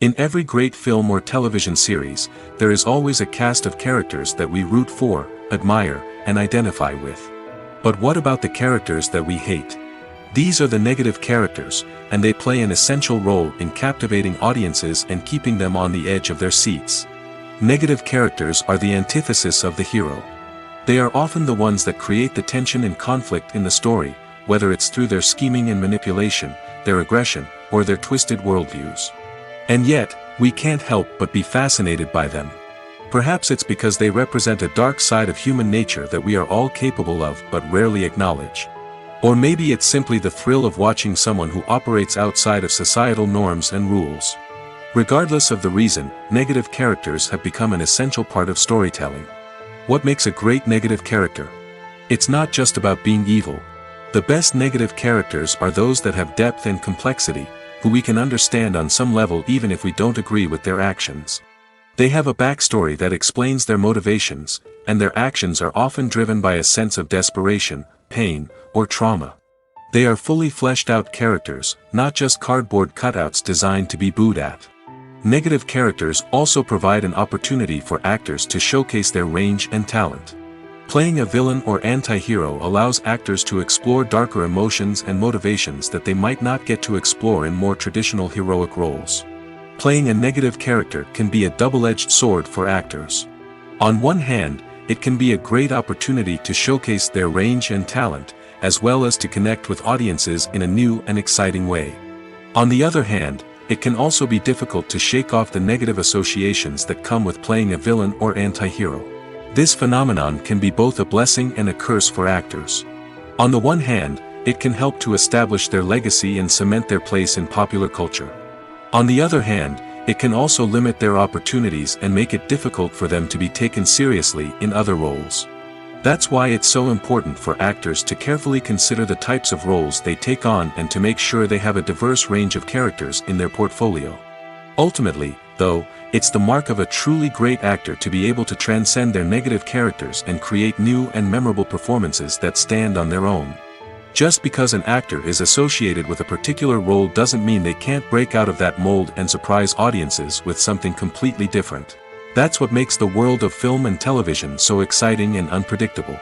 In every great film or television series, there is always a cast of characters that we root for, admire, and identify with. But what about the characters that we hate? These are the negative characters, and they play an essential role in captivating audiences and keeping them on the edge of their seats. Negative characters are the antithesis of the hero. They are often the ones that create the tension and conflict in the story, whether it's through their scheming and manipulation, their aggression, or their twisted worldviews. And yet, we can't help but be fascinated by them. Perhaps it's because they represent a dark side of human nature that we are all capable of but rarely acknowledge. Or maybe it's simply the thrill of watching someone who operates outside of societal norms and rules. Regardless of the reason, negative characters have become an essential part of storytelling. What makes a great negative character? It's not just about being evil. The best negative characters are those that have depth and complexity, who we can understand on some level even if we don't agree with their actions. They have a backstory that explains their motivations, and their actions are often driven by a sense of desperation, pain, or trauma. They are fully fleshed out characters, not just cardboard cutouts designed to be booed at. Negative characters also provide an opportunity for actors to showcase their range and talent. Playing a villain or anti-hero allows actors to explore darker emotions and motivations that they might not get to explore in more traditional heroic roles. Playing a negative character can be a double-edged sword for actors. On one hand, it can be a great opportunity to showcase their range and talent, as well as to connect with audiences in a new and exciting way. On the other hand, it can also be difficult to shake off the negative associations that come with playing a villain or anti-hero. This phenomenon can be both a blessing and a curse for actors. On the one hand, it can help to establish their legacy and cement their place in popular culture. On the other hand, it can also limit their opportunities and make it difficult for them to be taken seriously in other roles. That's why it's so important for actors to carefully consider the types of roles they take on and to make sure they have a diverse range of characters in their portfolio. Ultimately, though, it's the mark of a truly great actor to be able to transcend their negative characters and create new and memorable performances that stand on their own. Just because an actor is associated with a particular role doesn't mean they can't break out of that mold and surprise audiences with something completely different. That's what makes the world of film and television so exciting and unpredictable.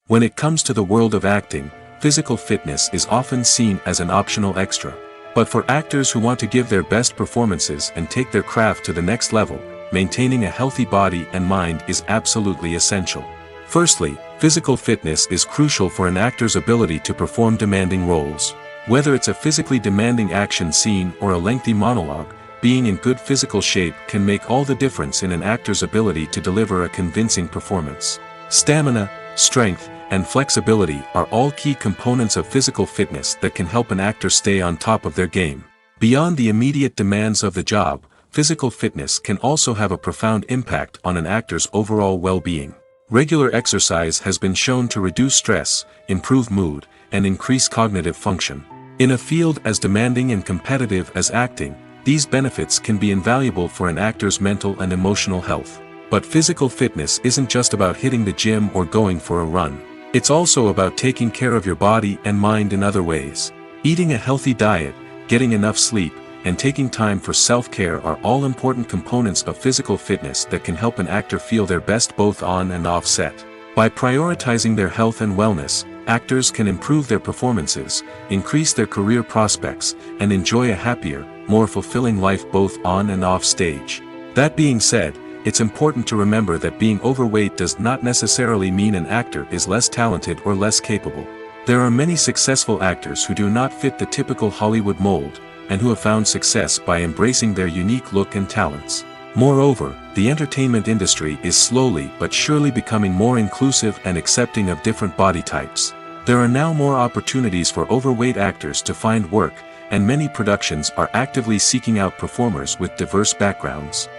When it comes to the world of acting, physical fitness is often seen as an optional extra. But for actors who want to give their best performances and take their craft to the next level, maintaining a healthy body and mind is absolutely essential. Firstly, physical fitness is crucial for an actor's ability to perform demanding roles. Whether it's a physically demanding action scene or a lengthy monologue, being in good physical shape can make all the difference in an actor's ability to deliver a convincing performance. Stamina, strength, and flexibility are all key components of physical fitness that can help an actor stay on top of their game. Beyond the immediate demands of the job, physical fitness can also have a profound impact on an actor's overall well-being. Regular exercise has been shown to reduce stress, improve mood, and increase cognitive function. In a field as demanding and competitive as acting, these benefits can be invaluable for an actor's mental and emotional health. But physical fitness isn't just about hitting the gym or going for a run. It's also about taking care of your body and mind in other ways. Eating a healthy diet, getting enough sleep, and taking time for self-care are all important components of physical fitness that can help an actor feel their best both on and off set. By prioritizing their health and wellness, actors can improve their performances, increase their career prospects, and enjoy a happier, more fulfilling life both on and off stage. That being said, it's important to remember that being overweight does not necessarily mean an actor is less talented or less capable. There are many successful actors who do not fit the typical Hollywood mold, and who have found success by embracing their unique look and talents. Moreover, the entertainment industry is slowly but surely becoming more inclusive and accepting of different body types. There are now more opportunities for overweight actors to find work, and many productions are actively seeking out performers with diverse backgrounds.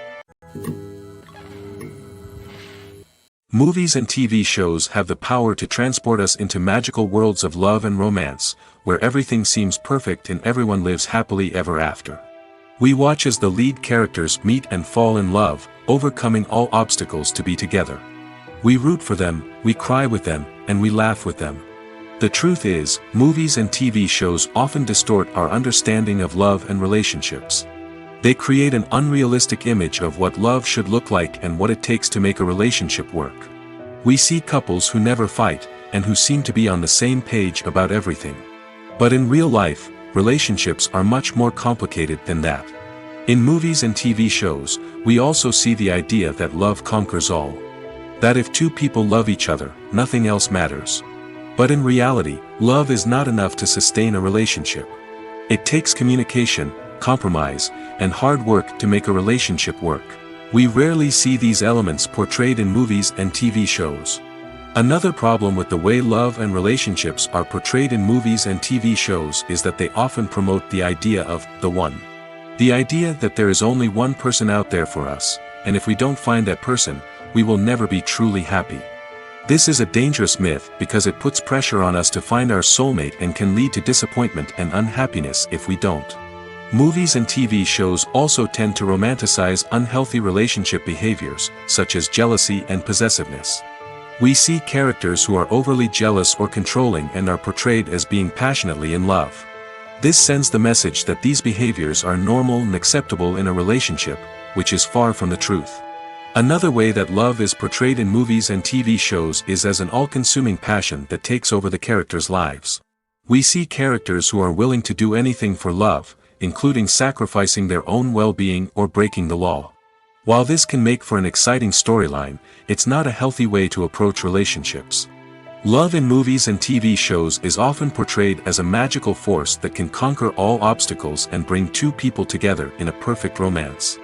Movies and TV shows have the power to transport us into magical worlds of love and romance, where everything seems perfect and everyone lives happily ever after. We watch as the lead characters meet and fall in love, overcoming all obstacles to be together. We root for them, we cry with them, and we laugh with them. The truth is, movies and TV shows often distort our understanding of love and relationships. They create an unrealistic image of what love should look like and what it takes to make a relationship work. We see couples who never fight, and who seem to be on the same page about everything. But in real life, relationships are much more complicated than that. In movies and TV shows, we also see the idea that love conquers all. That if two people love each other, nothing else matters. But in reality, love is not enough to sustain a relationship. It takes communication, compromise, and hard work to make a relationship work. We rarely see these elements portrayed in movies and TV shows. Another problem with the way love and relationships are portrayed in movies and TV shows is that they often promote the idea of the one. The idea that there is only one person out there for us, and if we don't find that person, we will never be truly happy. This is a dangerous myth because it puts pressure on us to find our soulmate and can lead to disappointment and unhappiness if we don't. Movies and TV shows also tend to romanticize unhealthy relationship behaviors, such as jealousy and possessiveness. We see characters who are overly jealous or controlling and are portrayed as being passionately in love. This sends the message that these behaviors are normal and acceptable in a relationship, which is far from the truth. Another way that love is portrayed in movies and TV shows is as an all-consuming passion that takes over the characters' lives. We see characters who are willing to do anything for love, including sacrificing their own well-being or breaking the law. While this can make for an exciting storyline, it's not a healthy way to approach relationships. Love in movies and TV shows is often portrayed as a magical force that can conquer all obstacles and bring two people together in a perfect romance.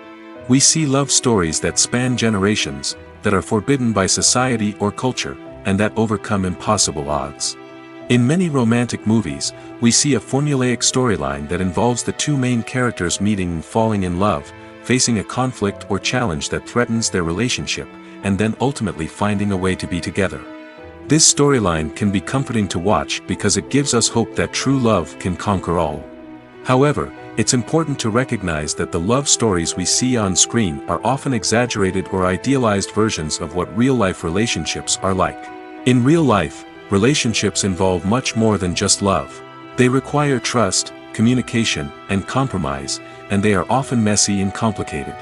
We see love stories that span generations, that are forbidden by society or culture, and that overcome impossible odds. In many romantic movies, we see a formulaic storyline that involves the two main characters meeting and falling in love, facing a conflict or challenge that threatens their relationship, and then ultimately finding a way to be together. This storyline can be comforting to watch because it gives us hope that true love can conquer all. However, it's important to recognize that the love stories we see on screen are often exaggerated or idealized versions of what real-life relationships are like. In real life, relationships involve much more than just love. They require trust, communication, and compromise, and they are often messy and complicated.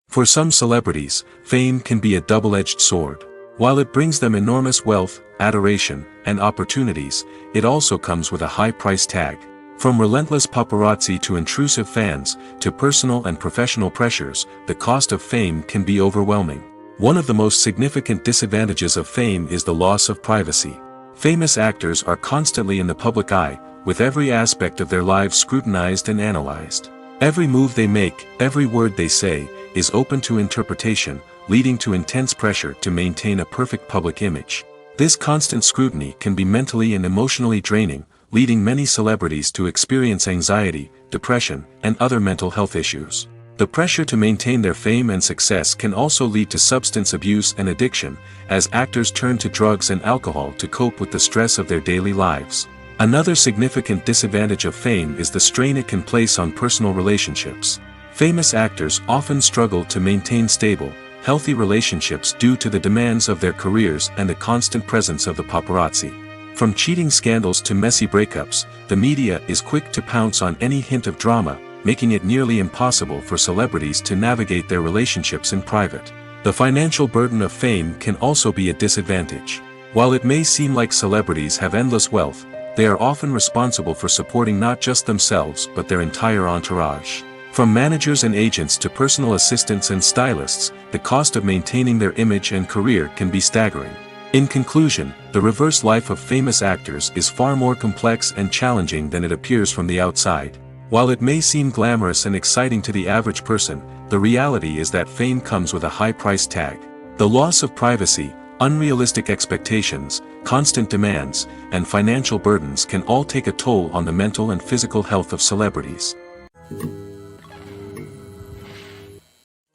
For some celebrities, fame can be a double-edged sword. While it brings them enormous wealth, adoration, and opportunities, it also comes with a high price tag. From relentless paparazzi to intrusive fans, to personal and professional pressures, the cost of fame can be overwhelming. One of the most significant disadvantages of fame is the loss of privacy. Famous actors are constantly in the public eye, with every aspect of their lives scrutinized and analyzed. Every move they make, every word they say, is open to interpretation, leading to intense pressure to maintain a perfect public image. This constant scrutiny can be mentally and emotionally draining, leading many celebrities to experience anxiety, depression, and other mental health issues. The pressure to maintain their fame and success can also lead to substance abuse and addiction, as actors turn to drugs and alcohol to cope with the stress of their daily lives. Another significant disadvantage of fame is the strain it can place on personal relationships. Famous actors often struggle to maintain stable, healthy relationships due to the demands of their careers and the constant presence of the paparazzi. From cheating scandals to messy breakups, the media is quick to pounce on any hint of drama, making it nearly impossible for celebrities to navigate their relationships in private. The financial burden of fame can also be a disadvantage. While it may seem like celebrities have endless wealth, they are often responsible for supporting not just themselves but their entire entourage. From managers and agents to personal assistants and stylists, the cost of maintaining their image and career can be staggering. In conclusion, the reverse life of famous actors is far more complex and challenging than it appears from the outside. While it may seem glamorous and exciting to the average person, the reality is that fame comes with a high price tag. The loss of privacy, unrealistic expectations, constant demands, and financial burdens can all take a toll on the mental and physical health of celebrities.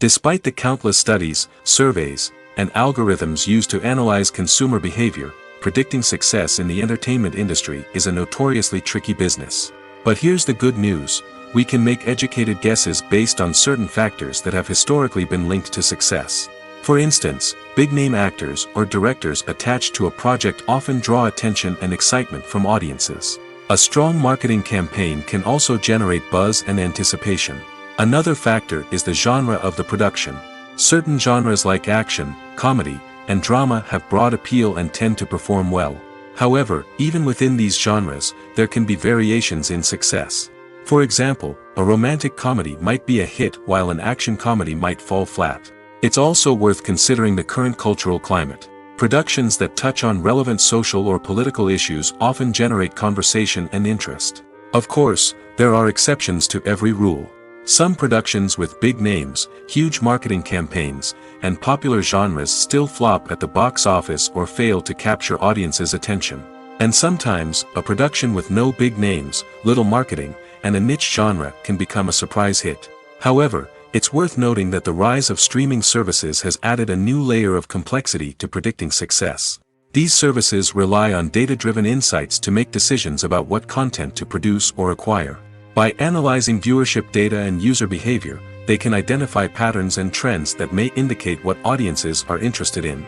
Despite the countless studies, surveys, and algorithms used to analyze consumer behavior, predicting success in the entertainment industry is a notoriously tricky business. But here's the good news: we can make educated guesses based on certain factors that have historically been linked to success. For instance, big-name actors or directors attached to a project often draw attention and excitement from audiences. A strong marketing campaign can also generate buzz and anticipation. Another factor is the genre of the production. Certain genres like action, comedy, and drama have broad appeal and tend to perform well. However, even within these genres, there can be variations in success. For example, a romantic comedy might be a hit while an action comedy might fall flat. It's also worth considering the current cultural climate. Productions that touch on relevant social or political issues often generate conversation and interest. Of course, there are exceptions to every rule. Some productions with big names, huge marketing campaigns, and popular genres still flop at the box office or fail to capture audiences' attention. And sometimes, a production with no big names, little marketing, and a niche genre can become a surprise hit. However, it's worth noting that the rise of streaming services has added a new layer of complexity to predicting success. These services rely on data-driven insights to make decisions about what content to produce or acquire. By analyzing viewership data and user behavior, they can identify patterns and trends that may indicate what audiences are interested in.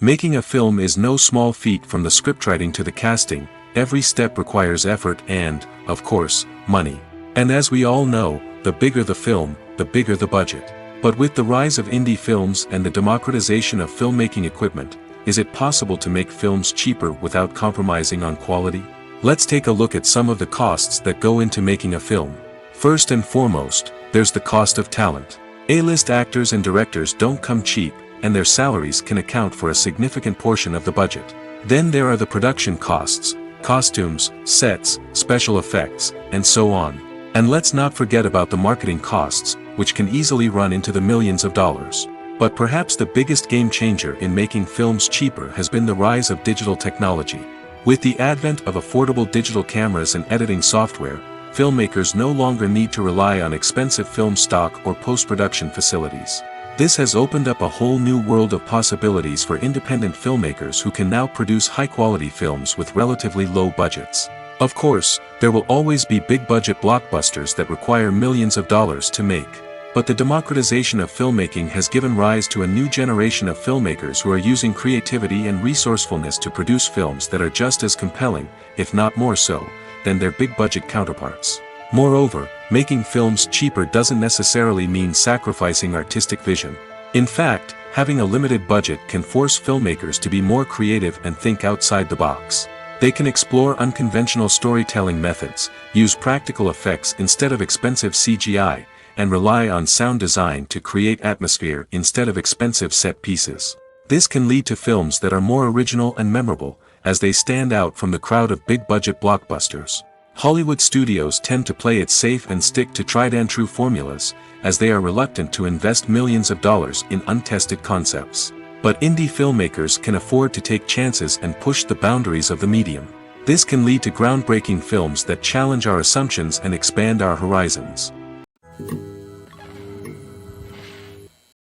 Making a film is no small feat. From the scriptwriting to the casting, every step requires effort and, of course, money. And as we all know, the bigger the film, the bigger the budget. But with the rise of indie films and the democratization of filmmaking equipment, is it possible to make films cheaper without compromising on quality? Let's take a look at some of the costs that go into making a film. First and foremost, there's the cost of talent. A-list actors and directors don't come cheap, and their salaries can account for a significant portion of the budget. Then there are the production costs, costumes, sets, special effects, and so on. And let's not forget about the marketing costs, which can easily run into the millions of dollars. But perhaps the biggest game changer in making films cheaper has been the rise of digital technology. With the advent of affordable digital cameras and editing software, filmmakers no longer need to rely on expensive film stock or post-production facilities. This has opened up a whole new world of possibilities for independent filmmakers who can now produce high-quality films with relatively low budgets. Of course, there will always be big-budget blockbusters that require millions of dollars to make. But the democratization of filmmaking has given rise to a new generation of filmmakers who are using creativity and resourcefulness to produce films that are just as compelling, if not more so, than their big-budget counterparts. Moreover, making films cheaper doesn't necessarily mean sacrificing artistic vision. In fact, having a limited budget can force filmmakers to be more creative and think outside the box. They can explore unconventional storytelling methods, use practical effects instead of expensive CGI, and rely on sound design to create atmosphere instead of expensive set pieces. This can lead to films that are more original and memorable, as they stand out from the crowd of big-budget blockbusters. Hollywood studios tend to play it safe and stick to tried-and-true formulas, as they are reluctant to invest millions of dollars in untested concepts. But indie filmmakers can afford to take chances and push the boundaries of the medium. This can lead to groundbreaking films that challenge our assumptions and expand our horizons.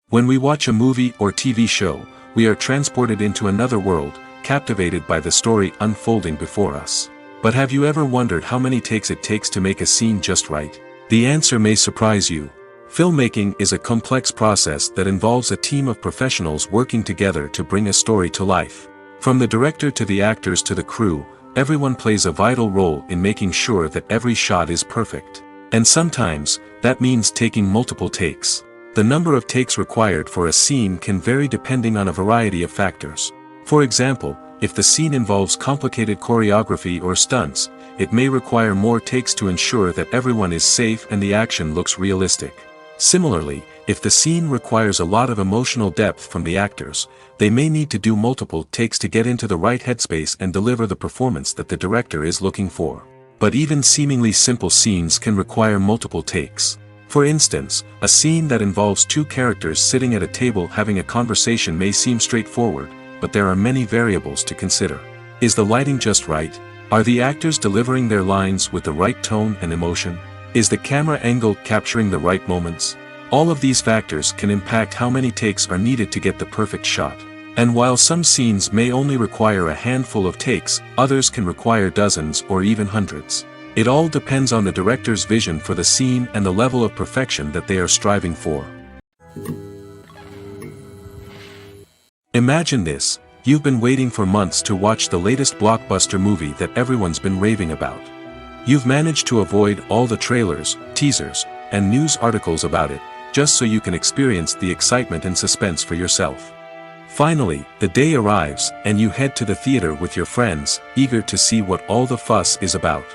When we watch a movie or TV show, we are transported into another world, captivated by the story unfolding before us. But have you ever wondered how many takes it takes to make a scene just right? The answer may surprise you. Filmmaking is a complex process that involves a team of professionals working together to bring a story to life. From the director to the actors to the crew, everyone plays a vital role in making sure that every shot is perfect. And sometimes, that means taking multiple takes. The number of takes required for a scene can vary depending on a variety of factors. For example, if the scene involves complicated choreography or stunts, it may require more takes to ensure that everyone is safe and the action looks realistic. Similarly, if the scene requires a lot of emotional depth from the actors, they may need to do multiple takes to get into the right headspace and deliver the performance that the director is looking for. But even seemingly simple scenes can require multiple takes. For instance, a scene that involves two characters sitting at a table having a conversation may seem straightforward, but there are many variables to consider. Is the lighting just right? Are the actors delivering their lines with the right tone and emotion? Is the camera angle capturing the right moments? All of these factors can impact how many takes are needed to get the perfect shot. And while some scenes may only require a handful of takes, others can require dozens or even hundreds. It all depends on the director's vision for the scene and the level of perfection that they are striving for. Imagine this: you've been waiting for months to watch the latest blockbuster movie that everyone's been raving about. You've managed to avoid all the trailers, teasers, and news articles about it, just so you can experience the excitement and suspense for yourself. Finally, the day arrives, and you head to the theater with your friends, eager to see what all the fuss is about.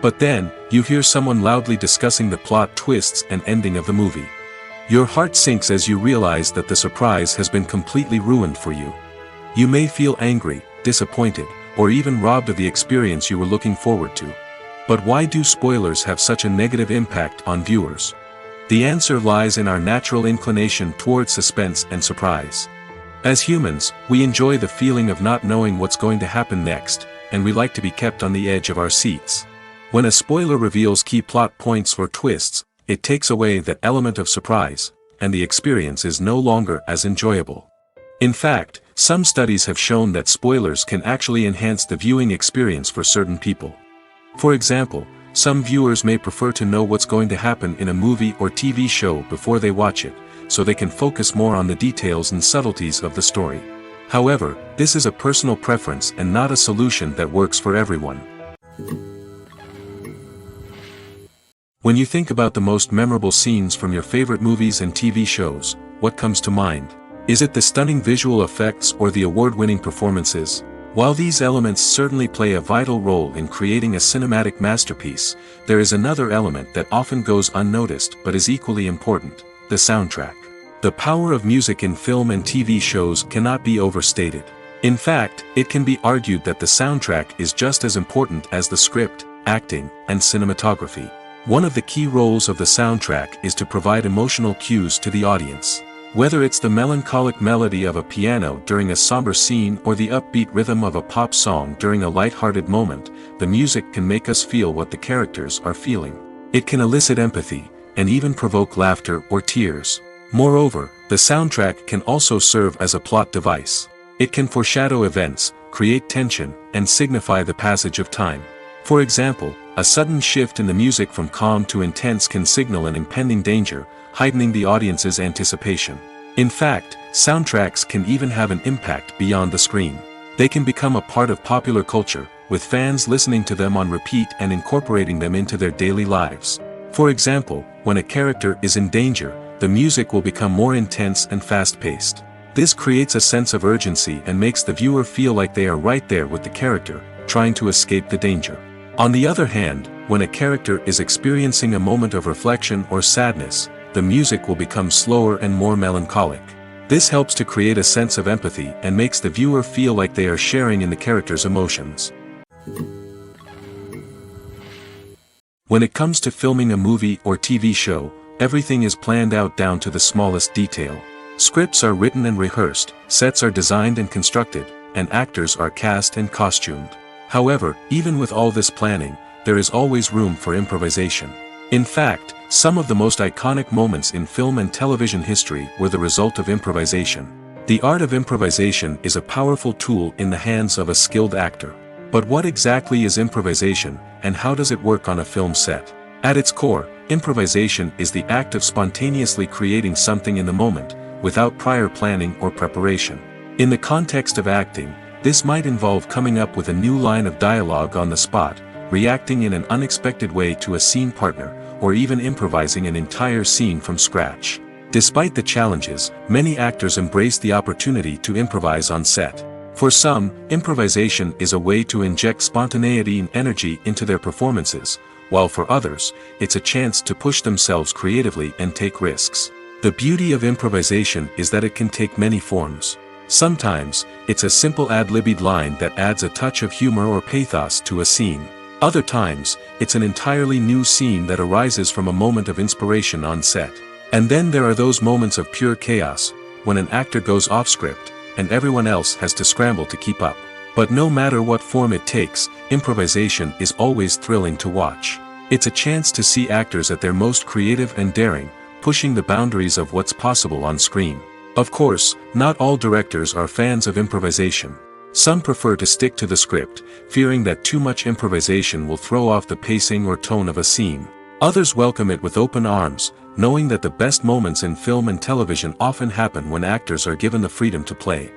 But then, you hear someone loudly discussing the plot twists and ending of the movie. Your heart sinks as you realize that the surprise has been completely ruined for you. You may feel angry, disappointed, or even robbed of the experience you were looking forward to. But why do spoilers have such a negative impact on viewers? The answer lies in our natural inclination towards suspense and surprise. As humans, we enjoy the feeling of not knowing what's going to happen next, and we like to be kept on the edge of our seats. When a spoiler reveals key plot points or twists, it takes away that element of surprise, and the experience is no longer as enjoyable. In fact, some studies have shown that spoilers can actually enhance the viewing experience for certain people. For example, some viewers may prefer to know what's going to happen in a movie or TV show before they watch it, so they can focus more on the details and subtleties of the story. However, this is a personal preference and not a solution that works for everyone. When you think about the most memorable scenes from your favorite movies and TV shows, what comes to mind? Is it the stunning visual effects or the award-winning performances? While these elements certainly play a vital role in creating a cinematic masterpiece, there is another element that often goes unnoticed but is equally important: the soundtrack. The power of music in film and TV shows cannot be overstated. In fact, it can be argued that the soundtrack is just as important as the script, acting, and cinematography. One of the key roles of the soundtrack is to provide emotional cues to the audience. Whether it's the melancholic melody of a piano during a somber scene or the upbeat rhythm of a pop song during a light-hearted moment, the music can make us feel what the characters are feeling. It can elicit empathy, and even provoke laughter or tears. Moreover, the soundtrack can also serve as a plot device. It can foreshadow events, create tension, and signify the passage of time. For example, a sudden shift in the music from calm to intense can signal an impending danger, heightening the audience's anticipation. In fact, soundtracks can even have an impact beyond the screen. They can become a part of popular culture, with fans listening to them on repeat and incorporating them into their daily lives. For example, when a character is in danger, the music will become more intense and fast-paced. This creates a sense of urgency and makes the viewer feel like they are right there with the character, trying to escape the danger. On the other hand, when a character is experiencing a moment of reflection or sadness, the music will become slower and more melancholic. This helps to create a sense of empathy and makes the viewer feel like they are sharing in the character's emotions. When it comes to filming a movie or TV show, everything is planned out down to the smallest detail. Scripts are written and rehearsed, sets are designed and constructed, and actors are cast and costumed. However, even with all this planning, there is always room for improvisation. In fact, some of the most iconic moments in film and television history were the result of improvisation. The art of improvisation is a powerful tool in the hands of a skilled actor. But what exactly is improvisation, and how does it work on a film set? At its core, improvisation is the act of spontaneously creating something in the moment, without prior planning or preparation. In the context of acting, this might involve coming up with a new line of dialogue on the spot, reacting in an unexpected way to a scene partner, or even improvising an entire scene from scratch. Despite the challenges, many actors embrace the opportunity to improvise on set. For some, improvisation is a way to inject spontaneity and energy into their performances, while for others, it's a chance to push themselves creatively and take risks. The beauty of improvisation is that it can take many forms. Sometimes, it's a simple ad-libbed line that adds a touch of humor or pathos to a scene. Other times, it's an entirely new scene that arises from a moment of inspiration on set. And then there are those moments of pure chaos, when an actor goes off script, and everyone else has to scramble to keep up. But no matter what form it takes, improvisation is always thrilling to watch. It's a chance to see actors at their most creative and daring, pushing the boundaries of what's possible on screen. Of course, not all directors are fans of improvisation. Some prefer to stick to the script, fearing that too much improvisation will throw off the pacing or tone of a scene. Others welcome it with open arms, knowing that the best moments in film and television often happen when actors are given the freedom to play.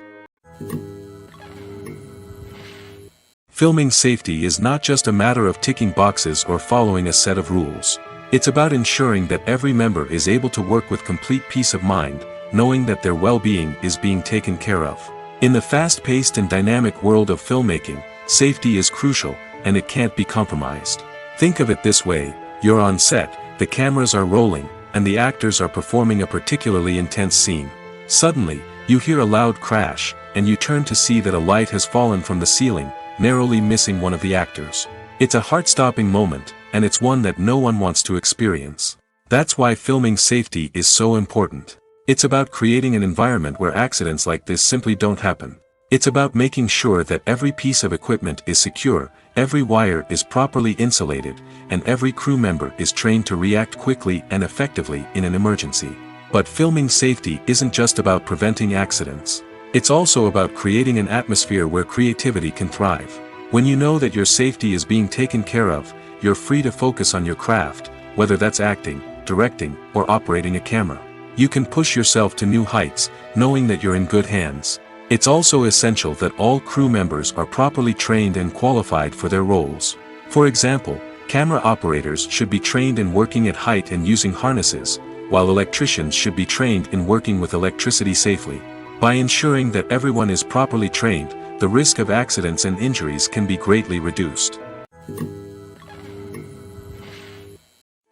Filming safety is not just a matter of ticking boxes or following a set of rules. It's about ensuring that every member is able to work with complete peace of mind, knowing that their well-being is being taken care of. In the fast-paced and dynamic world of filmmaking, safety is crucial, and it can't be compromised. Think of it this way: you're on set, the cameras are rolling, and the actors are performing a particularly intense scene. Suddenly, you hear a loud crash, and you turn to see that a light has fallen from the ceiling, narrowly missing one of the actors. It's a heart-stopping moment, and it's one that no one wants to experience. That's why filming safety is so important. It's about creating an environment where accidents like this simply don't happen. It's about making sure that every piece of equipment is secure, every wire is properly insulated, and every crew member is trained to react quickly and effectively in an emergency. But filming safety isn't just about preventing accidents. It's also about creating an atmosphere where creativity can thrive. When you know that your safety is being taken care of, you're free to focus on your craft, whether that's acting, directing, or operating a camera. You can push yourself to new heights, knowing that you're in good hands. It's also essential that all crew members are properly trained and qualified for their roles. For example, camera operators should be trained in working at height and using harnesses, while electricians should be trained in working with electricity safely. By ensuring that everyone is properly trained, the risk of accidents and injuries can be greatly reduced.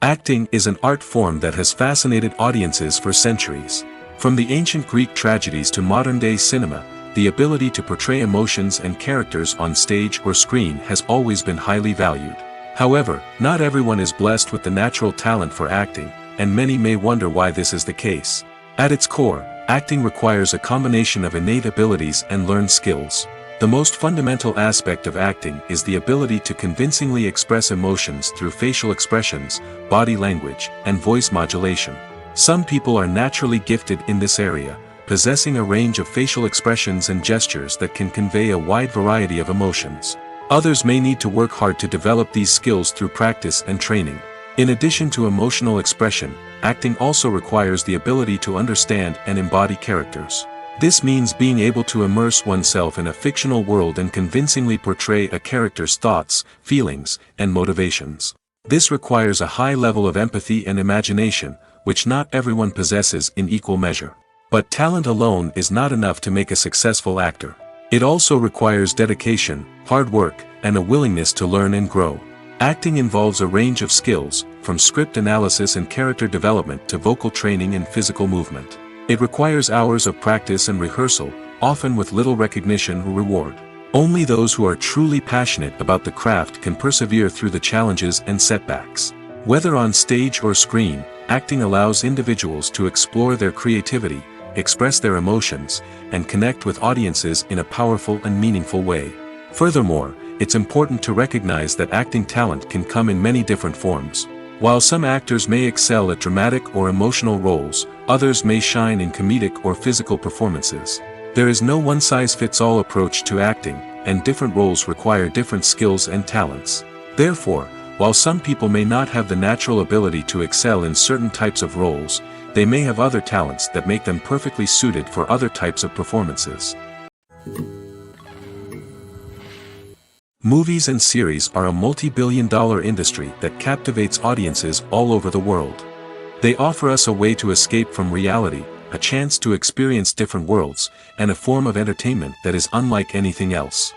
Acting is an art form that has fascinated audiences for centuries. From the ancient Greek tragedies to modern-day cinema, the ability to portray emotions and characters on stage or screen has always been highly valued. However, not everyone is blessed with the natural talent for acting, and many may wonder why this is the case. At its core, acting requires a combination of innate abilities and learned skills. The most fundamental aspect of acting is the ability to convincingly express emotions through facial expressions, body language, and voice modulation. Some people are naturally gifted in this area, possessing a range of facial expressions and gestures that can convey a wide variety of emotions. Others may need to work hard to develop these skills through practice and training. In addition to emotional expression, acting also requires the ability to understand and embody characters. This means being able to immerse oneself in a fictional world and convincingly portray a character's thoughts, feelings, and motivations. This requires a high level of empathy and imagination, which not everyone possesses in equal measure. But talent alone is not enough to make a successful actor. It also requires dedication, hard work, and a willingness to learn and grow. Acting involves a range of skills, from script analysis and character development to vocal training and physical movement. It requires hours of practice and rehearsal, often with little recognition or reward. Only those who are truly passionate about the craft can persevere through the challenges and setbacks. Whether on stage or screen, acting allows individuals to explore their creativity, express their emotions, and connect with audiences in a powerful and meaningful way. Furthermore, it's important to recognize that acting talent can come in many different forms. While some actors may excel at dramatic or emotional roles, others may shine in comedic or physical performances. There is no one-size-fits-all approach to acting, and different roles require different skills and talents. Therefore, while some people may not have the natural ability to excel in certain types of roles, they may have other talents that make them perfectly suited for other types of performances. Movies and series are a multi-billion-dollar industry that captivates audiences all over the world. They offer us a way to escape from reality, a chance to experience different worlds, and a form of entertainment that is unlike anything else.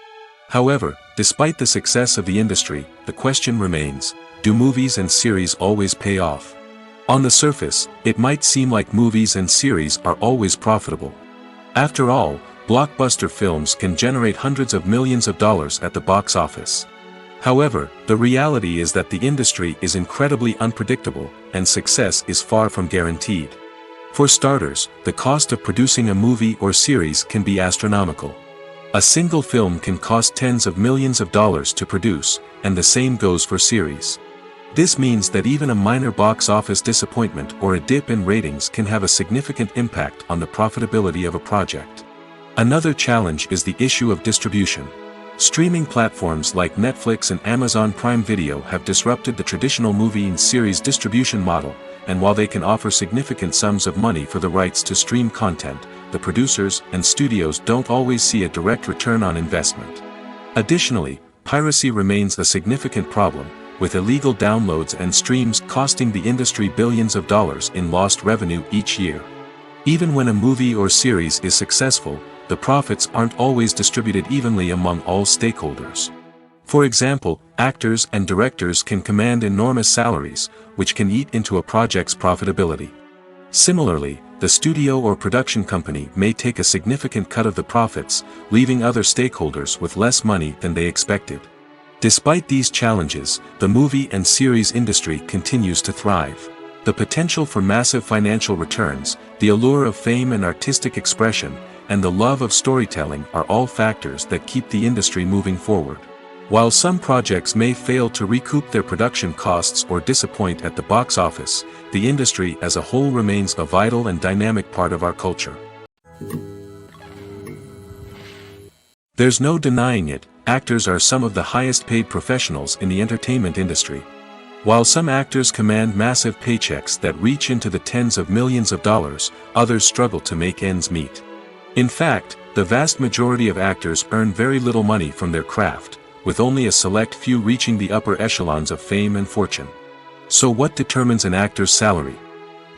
However, despite the success of the industry, the question remains, do movies and series always pay off? On the surface, it might seem like movies and series are always profitable. After all, blockbuster films can generate hundreds of millions of dollars at the box office. However, the reality is that the industry is incredibly unpredictable, and success is far from guaranteed. For starters, the cost of producing a movie or series can be astronomical. A single film can cost tens of millions of dollars to produce, and the same goes for series. This means that even a minor box office disappointment or a dip in ratings can have a significant impact on the profitability of a project. Another challenge is the issue of distribution. Streaming platforms like Netflix and Amazon Prime Video have disrupted the traditional movie and series distribution model, and while they can offer significant sums of money for the rights to stream content, the producers and studios don't always see a direct return on investment. Additionally, piracy remains a significant problem, with illegal downloads and streams costing the industry billions of dollars in lost revenue each year. Even when a movie or series is successful, the profits aren't always distributed evenly among all stakeholders. For example, actors and directors can command enormous salaries, which can eat into a project's profitability. Similarly, the studio or production company may take a significant cut of the profits, leaving other stakeholders with less money than they expected. Despite these challenges, the movie and series industry continues to thrive. The potential for massive financial returns, the allure of fame and artistic expression, and the love of storytelling are all factors that keep the industry moving forward. While some projects may fail to recoup their production costs or disappoint at the box office, the industry as a whole remains a vital and dynamic part of our culture. There's no denying it, actors are some of the highest paid professionals in the entertainment industry. While some actors command massive paychecks that reach into the tens of millions of dollars, others struggle to make ends meet. In fact, the vast majority of actors earn very little money from their craft, with only a select few reaching the upper echelons of fame and fortune. So what determines an actor's salary?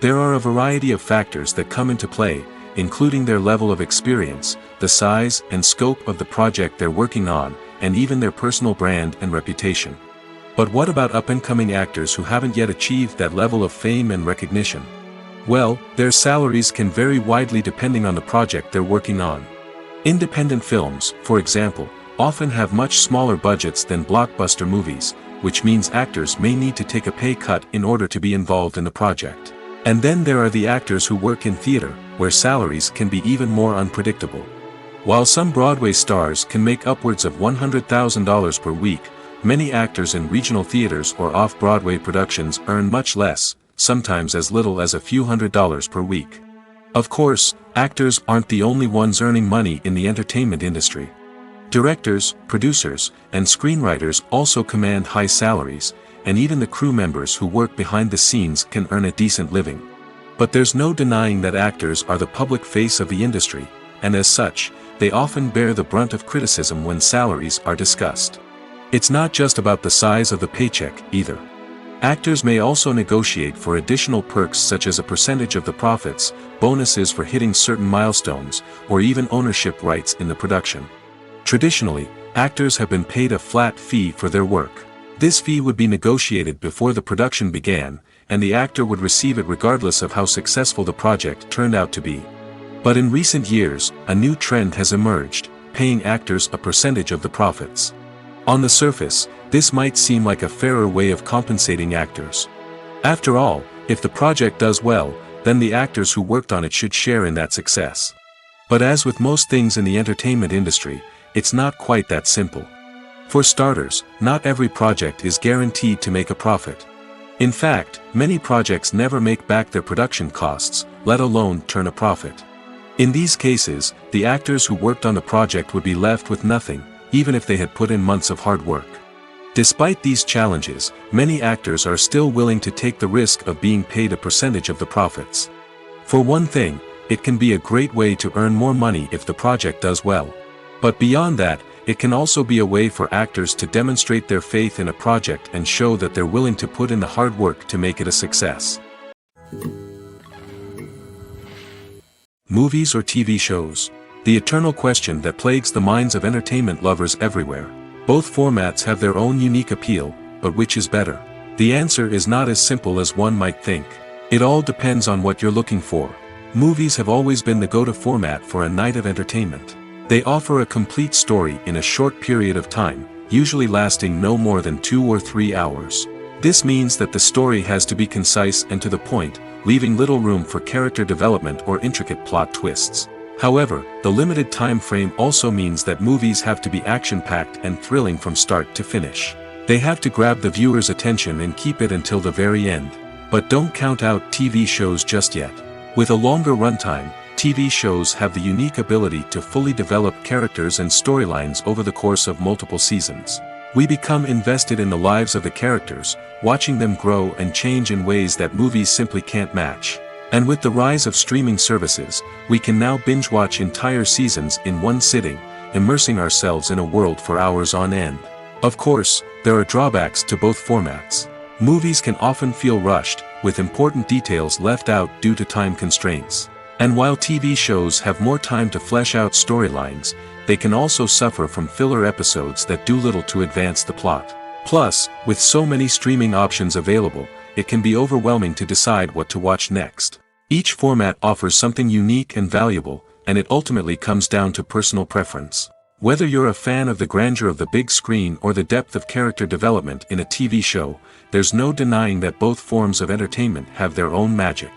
There are a variety of factors that come into play, including their level of experience, the size and scope of the project they're working on, and even their personal brand and reputation. But what about up-and-coming actors who haven't yet achieved that level of fame and recognition? Well, their salaries can vary widely depending on the project they're working on. Independent films, for example, often have much smaller budgets than blockbuster movies, which means actors may need to take a pay cut in order to be involved in the project. And then there are the actors who work in theater, where salaries can be even more unpredictable. While some Broadway stars can make upwards of $100,000 per week, many actors in regional theaters or off-Broadway productions earn much less, sometimes as little as a few $100s per week. Of course, actors aren't the only ones earning money in the entertainment industry. Directors, producers, and screenwriters also command high salaries, and even the crew members who work behind the scenes can earn a decent living. But there's no denying that actors are the public face of the industry, and as such, they often bear the brunt of criticism when salaries are discussed. It's not just about the size of the paycheck, either. Actors may also negotiate for additional perks such as a percentage of the profits, bonuses for hitting certain milestones, or even ownership rights in the production. Traditionally, actors have been paid a flat fee for their work. This fee would be negotiated before the production began, and the actor would receive it regardless of how successful the project turned out to be. But in recent years, a new trend has emerged, paying actors a percentage of the profits. On the surface, this might seem like a fairer way of compensating actors. After all, if the project does well, then the actors who worked on it should share in that success. But as with most things in the entertainment industry, it's not quite that simple. For starters, not every project is guaranteed to make a profit. In fact, many projects never make back their production costs, let alone turn a profit. In these cases, the actors who worked on the project would be left with nothing, even if they had put in months of hard work. Despite these challenges, many actors are still willing to take the risk of being paid a percentage of the profits. For one thing, it can be a great way to earn more money if the project does well. But beyond that, it can also be a way for actors to demonstrate their faith in a project and show that they're willing to put in the hard work to make it a success. Movies or TV shows? The eternal question that plagues the minds of entertainment lovers everywhere. Both formats have their own unique appeal, but which is better? The answer is not as simple as one might think. It all depends on what you're looking for. Movies have always been the go-to format for a night of entertainment. They offer a complete story in a short period of time, usually lasting no more than 2 or 3 hours. This means that the story has to be concise and to the point, leaving little room for character development or intricate plot twists. However, the limited time frame also means that movies have to be action-packed and thrilling from start to finish. They have to grab the viewer's attention and keep it until the very end. But don't count out TV shows just yet. With a longer runtime, TV shows have the unique ability to fully develop characters and storylines over the course of multiple seasons. We become invested in the lives of the characters, watching them grow and change in ways that movies simply can't match. And with the rise of streaming services, we can now binge-watch entire seasons in one sitting, immersing ourselves in a world for hours on end. Of course, there are drawbacks to both formats. Movies can often feel rushed, with important details left out due to time constraints. And while TV shows have more time to flesh out storylines, they can also suffer from filler episodes that do little to advance the plot. Plus, with so many streaming options available, it can be overwhelming to decide what to watch next. Each format offers something unique and valuable, and it ultimately comes down to personal preference. Whether you're a fan of the grandeur of the big screen or the depth of character development in a TV show, there's no denying that both forms of entertainment have their own magic.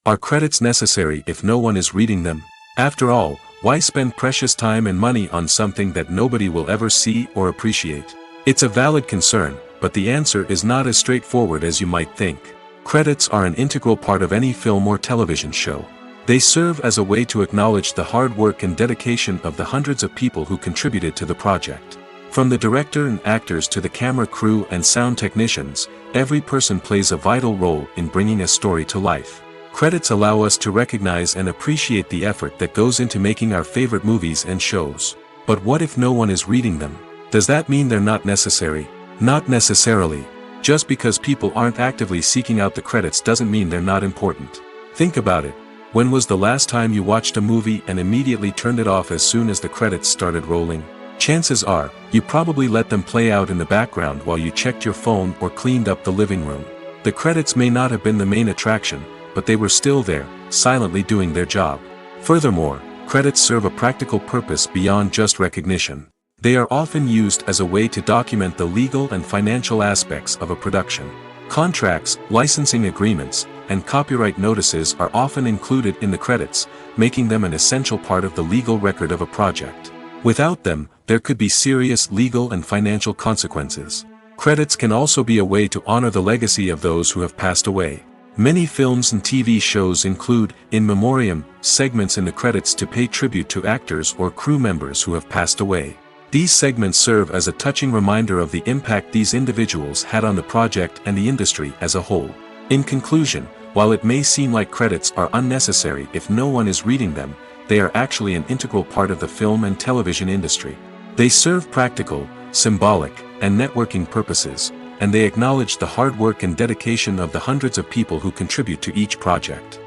Are credits necessary if no one is reading them? After all, why spend precious time and money on something that nobody will ever see or appreciate? It's a valid concern, but the answer is not as straightforward as you might think. Credits are an integral part of any film or television show. They serve as a way to acknowledge the hard work and dedication of the hundreds of people who contributed to the project. From the director and actors to the camera crew and sound technicians, every person plays a vital role in bringing a story to life. Credits allow us to recognize and appreciate the effort that goes into making our favorite movies and shows. But what if no one is reading them? Does that mean they're not necessary? Not necessarily. Just because people aren't actively seeking out the credits doesn't mean they're not important. Think about it. When was the last time you watched a movie and immediately turned it off as soon as the credits started rolling? Chances are, you probably let them play out in the background while you checked your phone or cleaned up the living room. The credits may not have been the main attraction, but they were still there, silently doing their job. Furthermore, credits serve a practical purpose beyond just recognition. They are often used as a way to document the legal and financial aspects of a production. Contracts, licensing agreements, and copyright notices are often included in the credits, making them an essential part of the legal record of a project. Without them, there could be serious legal and financial consequences. Credits can also be a way to honor the legacy of those who have passed away. Many films and TV shows include, in memoriam, segments in the credits to pay tribute to actors or crew members who have passed away. These segments serve as a touching reminder of the impact these individuals had on the project and the industry as a whole. In conclusion, while it may seem like credits are unnecessary if no one is reading them, they are actually an integral part of the film and television industry. They serve practical, symbolic, and networking purposes, and they acknowledge the hard work and dedication of the hundreds of people who contribute to each project.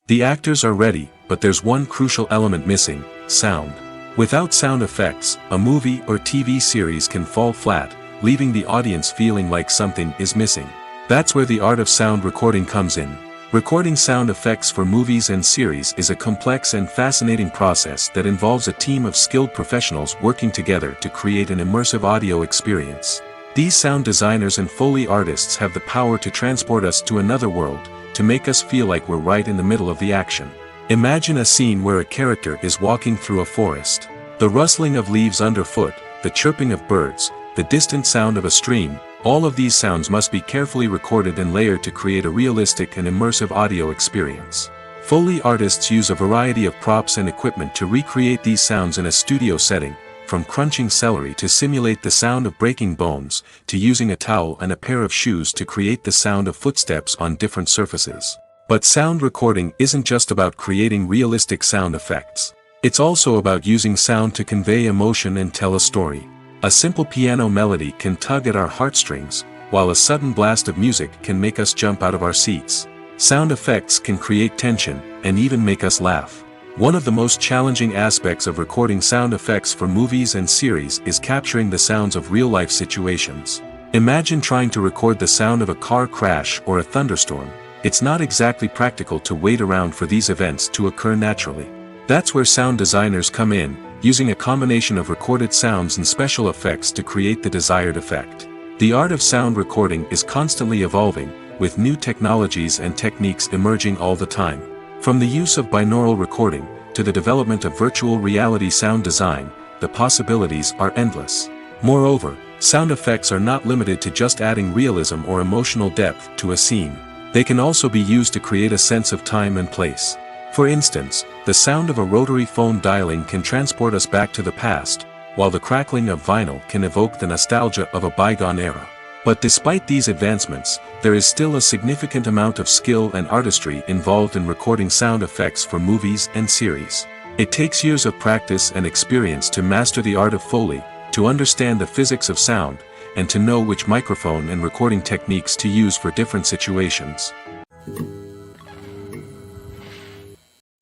The actors are ready, but there's one crucial element missing: sound. Without sound effects, a movie or TV series can fall flat, leaving the audience feeling like something is missing. That's where the art of sound recording comes in. Recording sound effects for movies and series is a complex and fascinating process that involves a team of skilled professionals working together to create an immersive audio experience. These sound designers and Foley artists have the power to transport us to another world, to make us feel like we're right in the middle of the action. Imagine a scene where a character is walking through a forest. The rustling of leaves underfoot, the chirping of birds, the distant sound of a stream, all of these sounds must be carefully recorded and layered to create a realistic and immersive audio experience. Foley artists use a variety of props and equipment to recreate these sounds in a studio setting, from crunching celery to simulate the sound of breaking bones, to using a towel and a pair of shoes to create the sound of footsteps on different surfaces. But sound recording isn't just about creating realistic sound effects. It's also about using sound to convey emotion and tell a story. A simple piano melody can tug at our heartstrings, while a sudden blast of music can make us jump out of our seats. Sound effects can create tension, and even make us laugh. One of the most challenging aspects of recording sound effects for movies and series is capturing the sounds of real-life situations. Imagine trying to record the sound of a car crash or a thunderstorm. It's not exactly practical to wait around for these events to occur naturally. That's where sound designers come in, using a combination of recorded sounds and special effects to create the desired effect. The art of sound recording is constantly evolving, with new technologies and techniques emerging all the time. From the use of binaural recording, to the development of virtual reality sound design, the possibilities are endless. Moreover, sound effects are not limited to just adding realism or emotional depth to a scene. They can also be used to create a sense of time and place. For instance, the sound of a rotary phone dialing can transport us back to the past, while the crackling of vinyl can evoke the nostalgia of a bygone era. But despite these advancements, there is still a significant amount of skill and artistry involved in recording sound effects for movies and series. It takes years of practice and experience to master the art of Foley, to understand the physics of sound, and to know which microphone and recording techniques to use for different situations.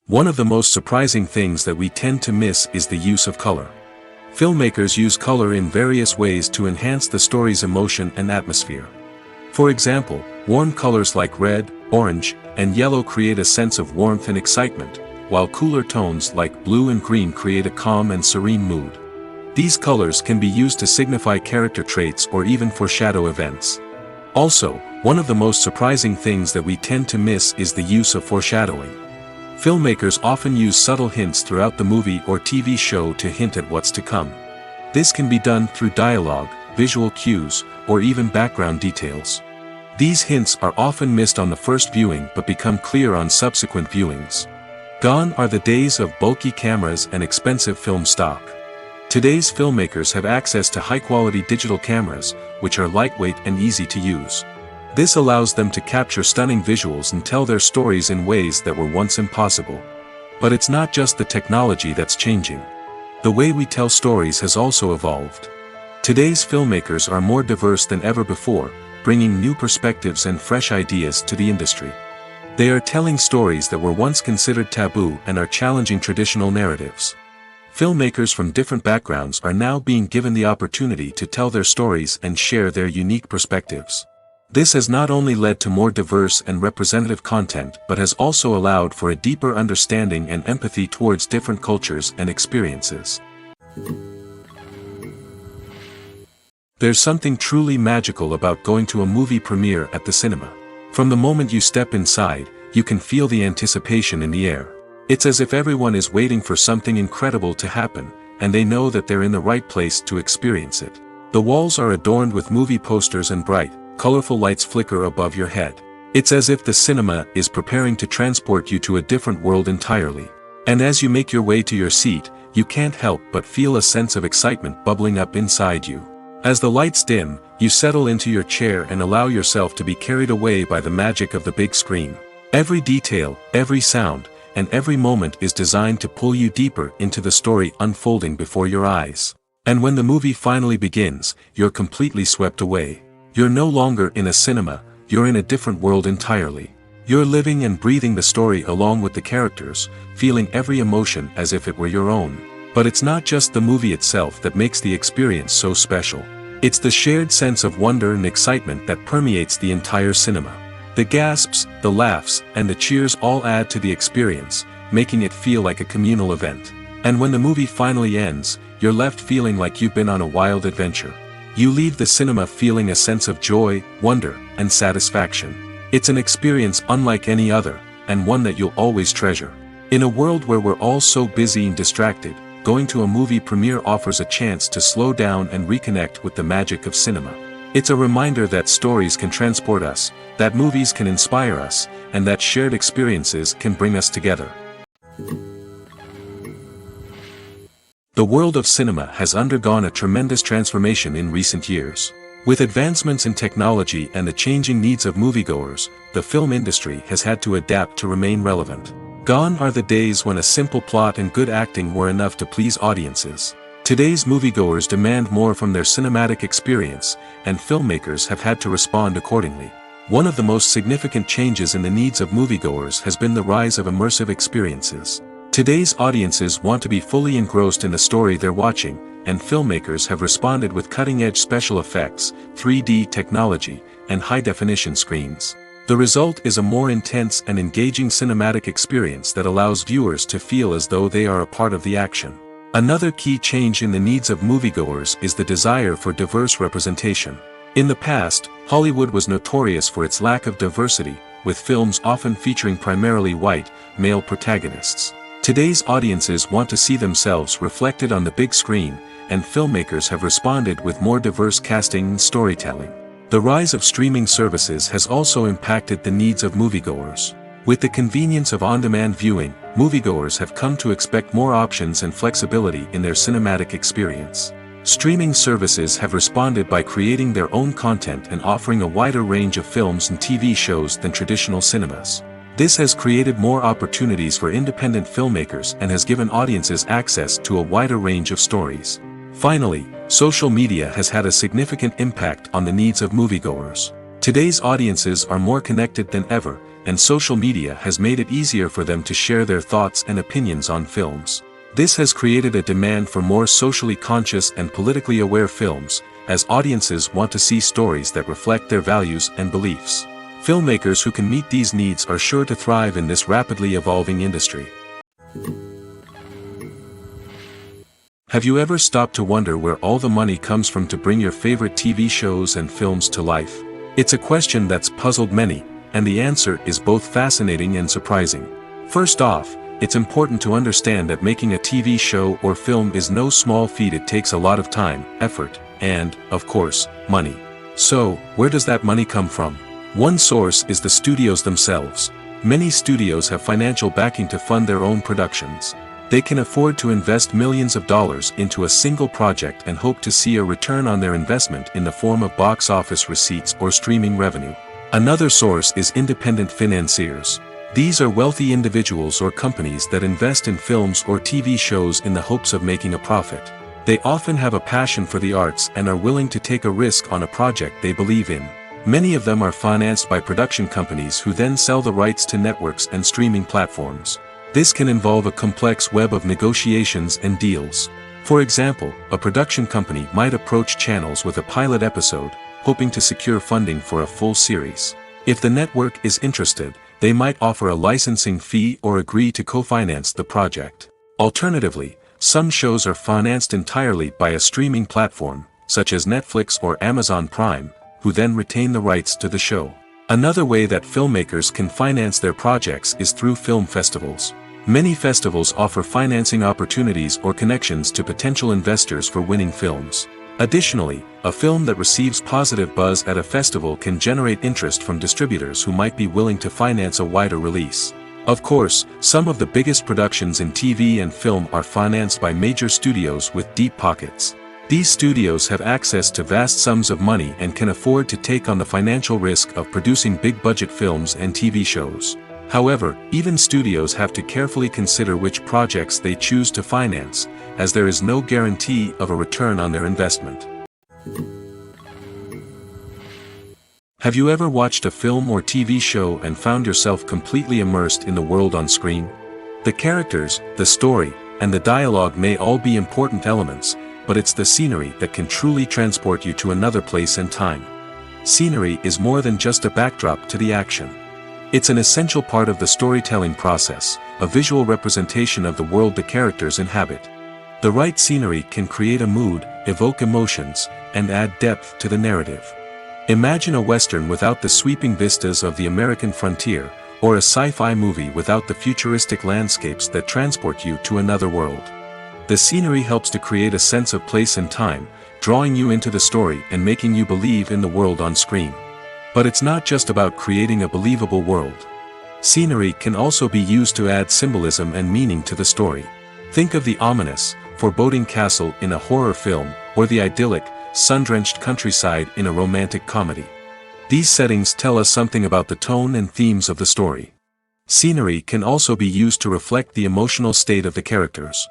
One of the most surprising things that we tend to miss is the use of color. Filmmakers use color in various ways to enhance the story's emotion and atmosphere. For example, warm colors like red, orange, and yellow create a sense of warmth and excitement, while cooler tones like blue and green create a calm and serene mood. These colors can be used to signify character traits or even foreshadow events. Also, one of the most surprising things that we tend to miss is the use of foreshadowing. Filmmakers often use subtle hints throughout the movie or TV show to hint at what's to come. This can be done through dialogue, visual cues, or even background details. These hints are often missed on the first viewing but become clear on subsequent viewings. Gone are the days of bulky cameras and expensive film stock. Today's filmmakers have access to high-quality digital cameras, which are lightweight and easy to use. This allows them to capture stunning visuals and tell their stories in ways that were once impossible. But it's not just the technology that's changing. The way we tell stories has also evolved. Today's filmmakers are more diverse than ever before, bringing new perspectives and fresh ideas to the industry. They are telling stories that were once considered taboo and are challenging traditional narratives. Filmmakers from different backgrounds are now being given the opportunity to tell their stories and share their unique perspectives. This has not only led to more diverse and representative content but has also allowed for a deeper understanding and empathy towards different cultures and experiences. There's something truly magical about going to a movie premiere at the cinema. From the moment you step inside, you can feel the anticipation in the air. It's as if everyone is waiting for something incredible to happen, and they know that they're in the right place to experience it. The walls are adorned with movie posters and bright, colorful lights flicker above your head. It's as if the cinema is preparing to transport you to a different world entirely. And as you make your way to your seat, you can't help but feel a sense of excitement bubbling up inside you. As the lights dim, you settle into your chair and allow yourself to be carried away by the magic of the big screen. Every detail, every sound, and every moment is designed to pull you deeper into the story unfolding before your eyes. And when the movie finally begins, you're completely swept away. You're no longer in a cinema, you're in a different world entirely. You're living and breathing the story along with the characters, feeling every emotion as if it were your own. But it's not just the movie itself that makes the experience so special. It's the shared sense of wonder and excitement that permeates the entire cinema. The gasps, the laughs, and the cheers all add to the experience, making it feel like a communal event. And when the movie finally ends, you're left feeling like you've been on a wild adventure. You leave the cinema feeling a sense of joy, wonder, and satisfaction. It's an experience unlike any other, and one that you'll always treasure. In a world where we're all so busy and distracted, going to a movie premiere offers a chance to slow down and reconnect with the magic of cinema. It's a reminder that stories can transport us, that movies can inspire us, and that shared experiences can bring us together. The world of cinema has undergone a tremendous transformation in recent years. With advancements in technology and the changing needs of moviegoers, the film industry has had to adapt to remain relevant. Gone are the days when a simple plot and good acting were enough to please audiences. Today's moviegoers demand more from their cinematic experience, and filmmakers have had to respond accordingly. One of the most significant changes in the needs of moviegoers has been the rise of immersive experiences. Today's audiences want to be fully engrossed in the story they're watching, and filmmakers have responded with cutting-edge special effects, 3D technology, and high-definition screens. The result is a more intense and engaging cinematic experience that allows viewers to feel as though they are a part of the action. Another key change in the needs of moviegoers is the desire for diverse representation. In the past, Hollywood was notorious for its lack of diversity, with films often featuring primarily white, male protagonists. Today's audiences want to see themselves reflected on the big screen, and filmmakers have responded with more diverse casting and storytelling. The rise of streaming services has also impacted the needs of moviegoers. With the convenience of on-demand viewing, moviegoers have come to expect more options and flexibility in their cinematic experience. Streaming services have responded by creating their own content and offering a wider range of films and TV shows than traditional cinemas. This has created more opportunities for independent filmmakers and has given audiences access to a wider range of stories. Finally, social media has had a significant impact on the needs of moviegoers. Today's audiences are more connected than ever, and social media has made it easier for them to share their thoughts and opinions on films. This has created a demand for more socially conscious and politically aware films, as audiences want to see stories that reflect their values and beliefs. Filmmakers who can meet these needs are sure to thrive in this rapidly evolving industry. Have you ever stopped to wonder where all the money comes from to bring your favorite TV shows and films to life? It's a question that's puzzled many, and the answer is both fascinating and surprising. First off, it's important to understand that making a TV show or film is no small feat. It takes a lot of time, effort, and, of course, money. So, where does that money come from? One source is the studios themselves. Many studios have financial backing to fund their own productions. They can afford to invest millions of dollars into a single project and hope to see a return on their investment in the form of box office receipts or streaming revenue. Another source is independent financiers. These are wealthy individuals or companies that invest in films or TV shows in the hopes of making a profit. They often have a passion for the arts and are willing to take a risk on a project they believe in. Many of them are financed by production companies who then sell the rights to networks and streaming platforms. This can involve a complex web of negotiations and deals. For example, a production company might approach channels with a pilot episode, hoping to secure funding for a full series. If the network is interested, they might offer a licensing fee or agree to co-finance the project. Alternatively, some shows are financed entirely by a streaming platform, such as Netflix or Amazon Prime, who then retain the rights to the show. Another way that filmmakers can finance their projects is through film festivals. Many festivals offer financing opportunities or connections to potential investors for winning films. Additionally, a film that receives positive buzz at a festival can generate interest from distributors who might be willing to finance a wider release. Of course, some of the biggest productions in TV and film are financed by major studios with deep pockets. These studios have access to vast sums of money and can afford to take on the financial risk of producing big-budget films and TV shows. However, even studios have to carefully consider which projects they choose to finance, as there is no guarantee of a return on their investment. Have you ever watched a film or TV show and found yourself completely immersed in the world on screen? The characters, the story, and the dialogue may all be important elements, but it's the scenery that can truly transport you to another place and time. Scenery is more than just a backdrop to the action. It's an essential part of the storytelling process, a visual representation of the world the characters inhabit. The right scenery can create a mood, evoke emotions, and add depth to the narrative. Imagine a Western without the sweeping vistas of the American frontier, or a sci-fi movie without the futuristic landscapes that transport you to another world. The scenery helps to create a sense of place and time, drawing you into the story and making you believe in the world on screen. But it's not just about creating a believable world. Scenery can also be used to add symbolism and meaning to the story. Think of the ominous, foreboding castle in a horror film, or the idyllic, sun-drenched countryside in a romantic comedy. These settings tell us something about the tone and themes of the story. Scenery can also be used to reflect the emotional state of the characters.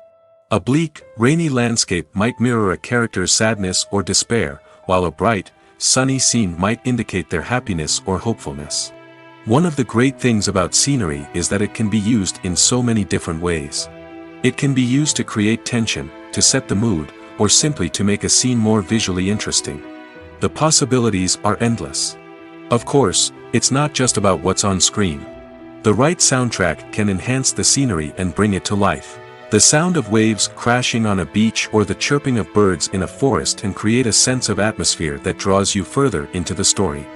A bleak, rainy landscape might mirror a character's sadness or despair, while a bright, sunny scene might indicate their happiness or hopefulness. One of the great things about scenery is that it can be used in so many different ways. It can be used to create tension, to set the mood, or simply to make a scene more visually interesting. The possibilities are endless. Of course, it's not just about what's on screen. The right soundtrack can enhance the scenery and bring it to life. The sound of waves crashing on a beach or the chirping of birds in a forest can create a sense of atmosphere that draws you further into the story.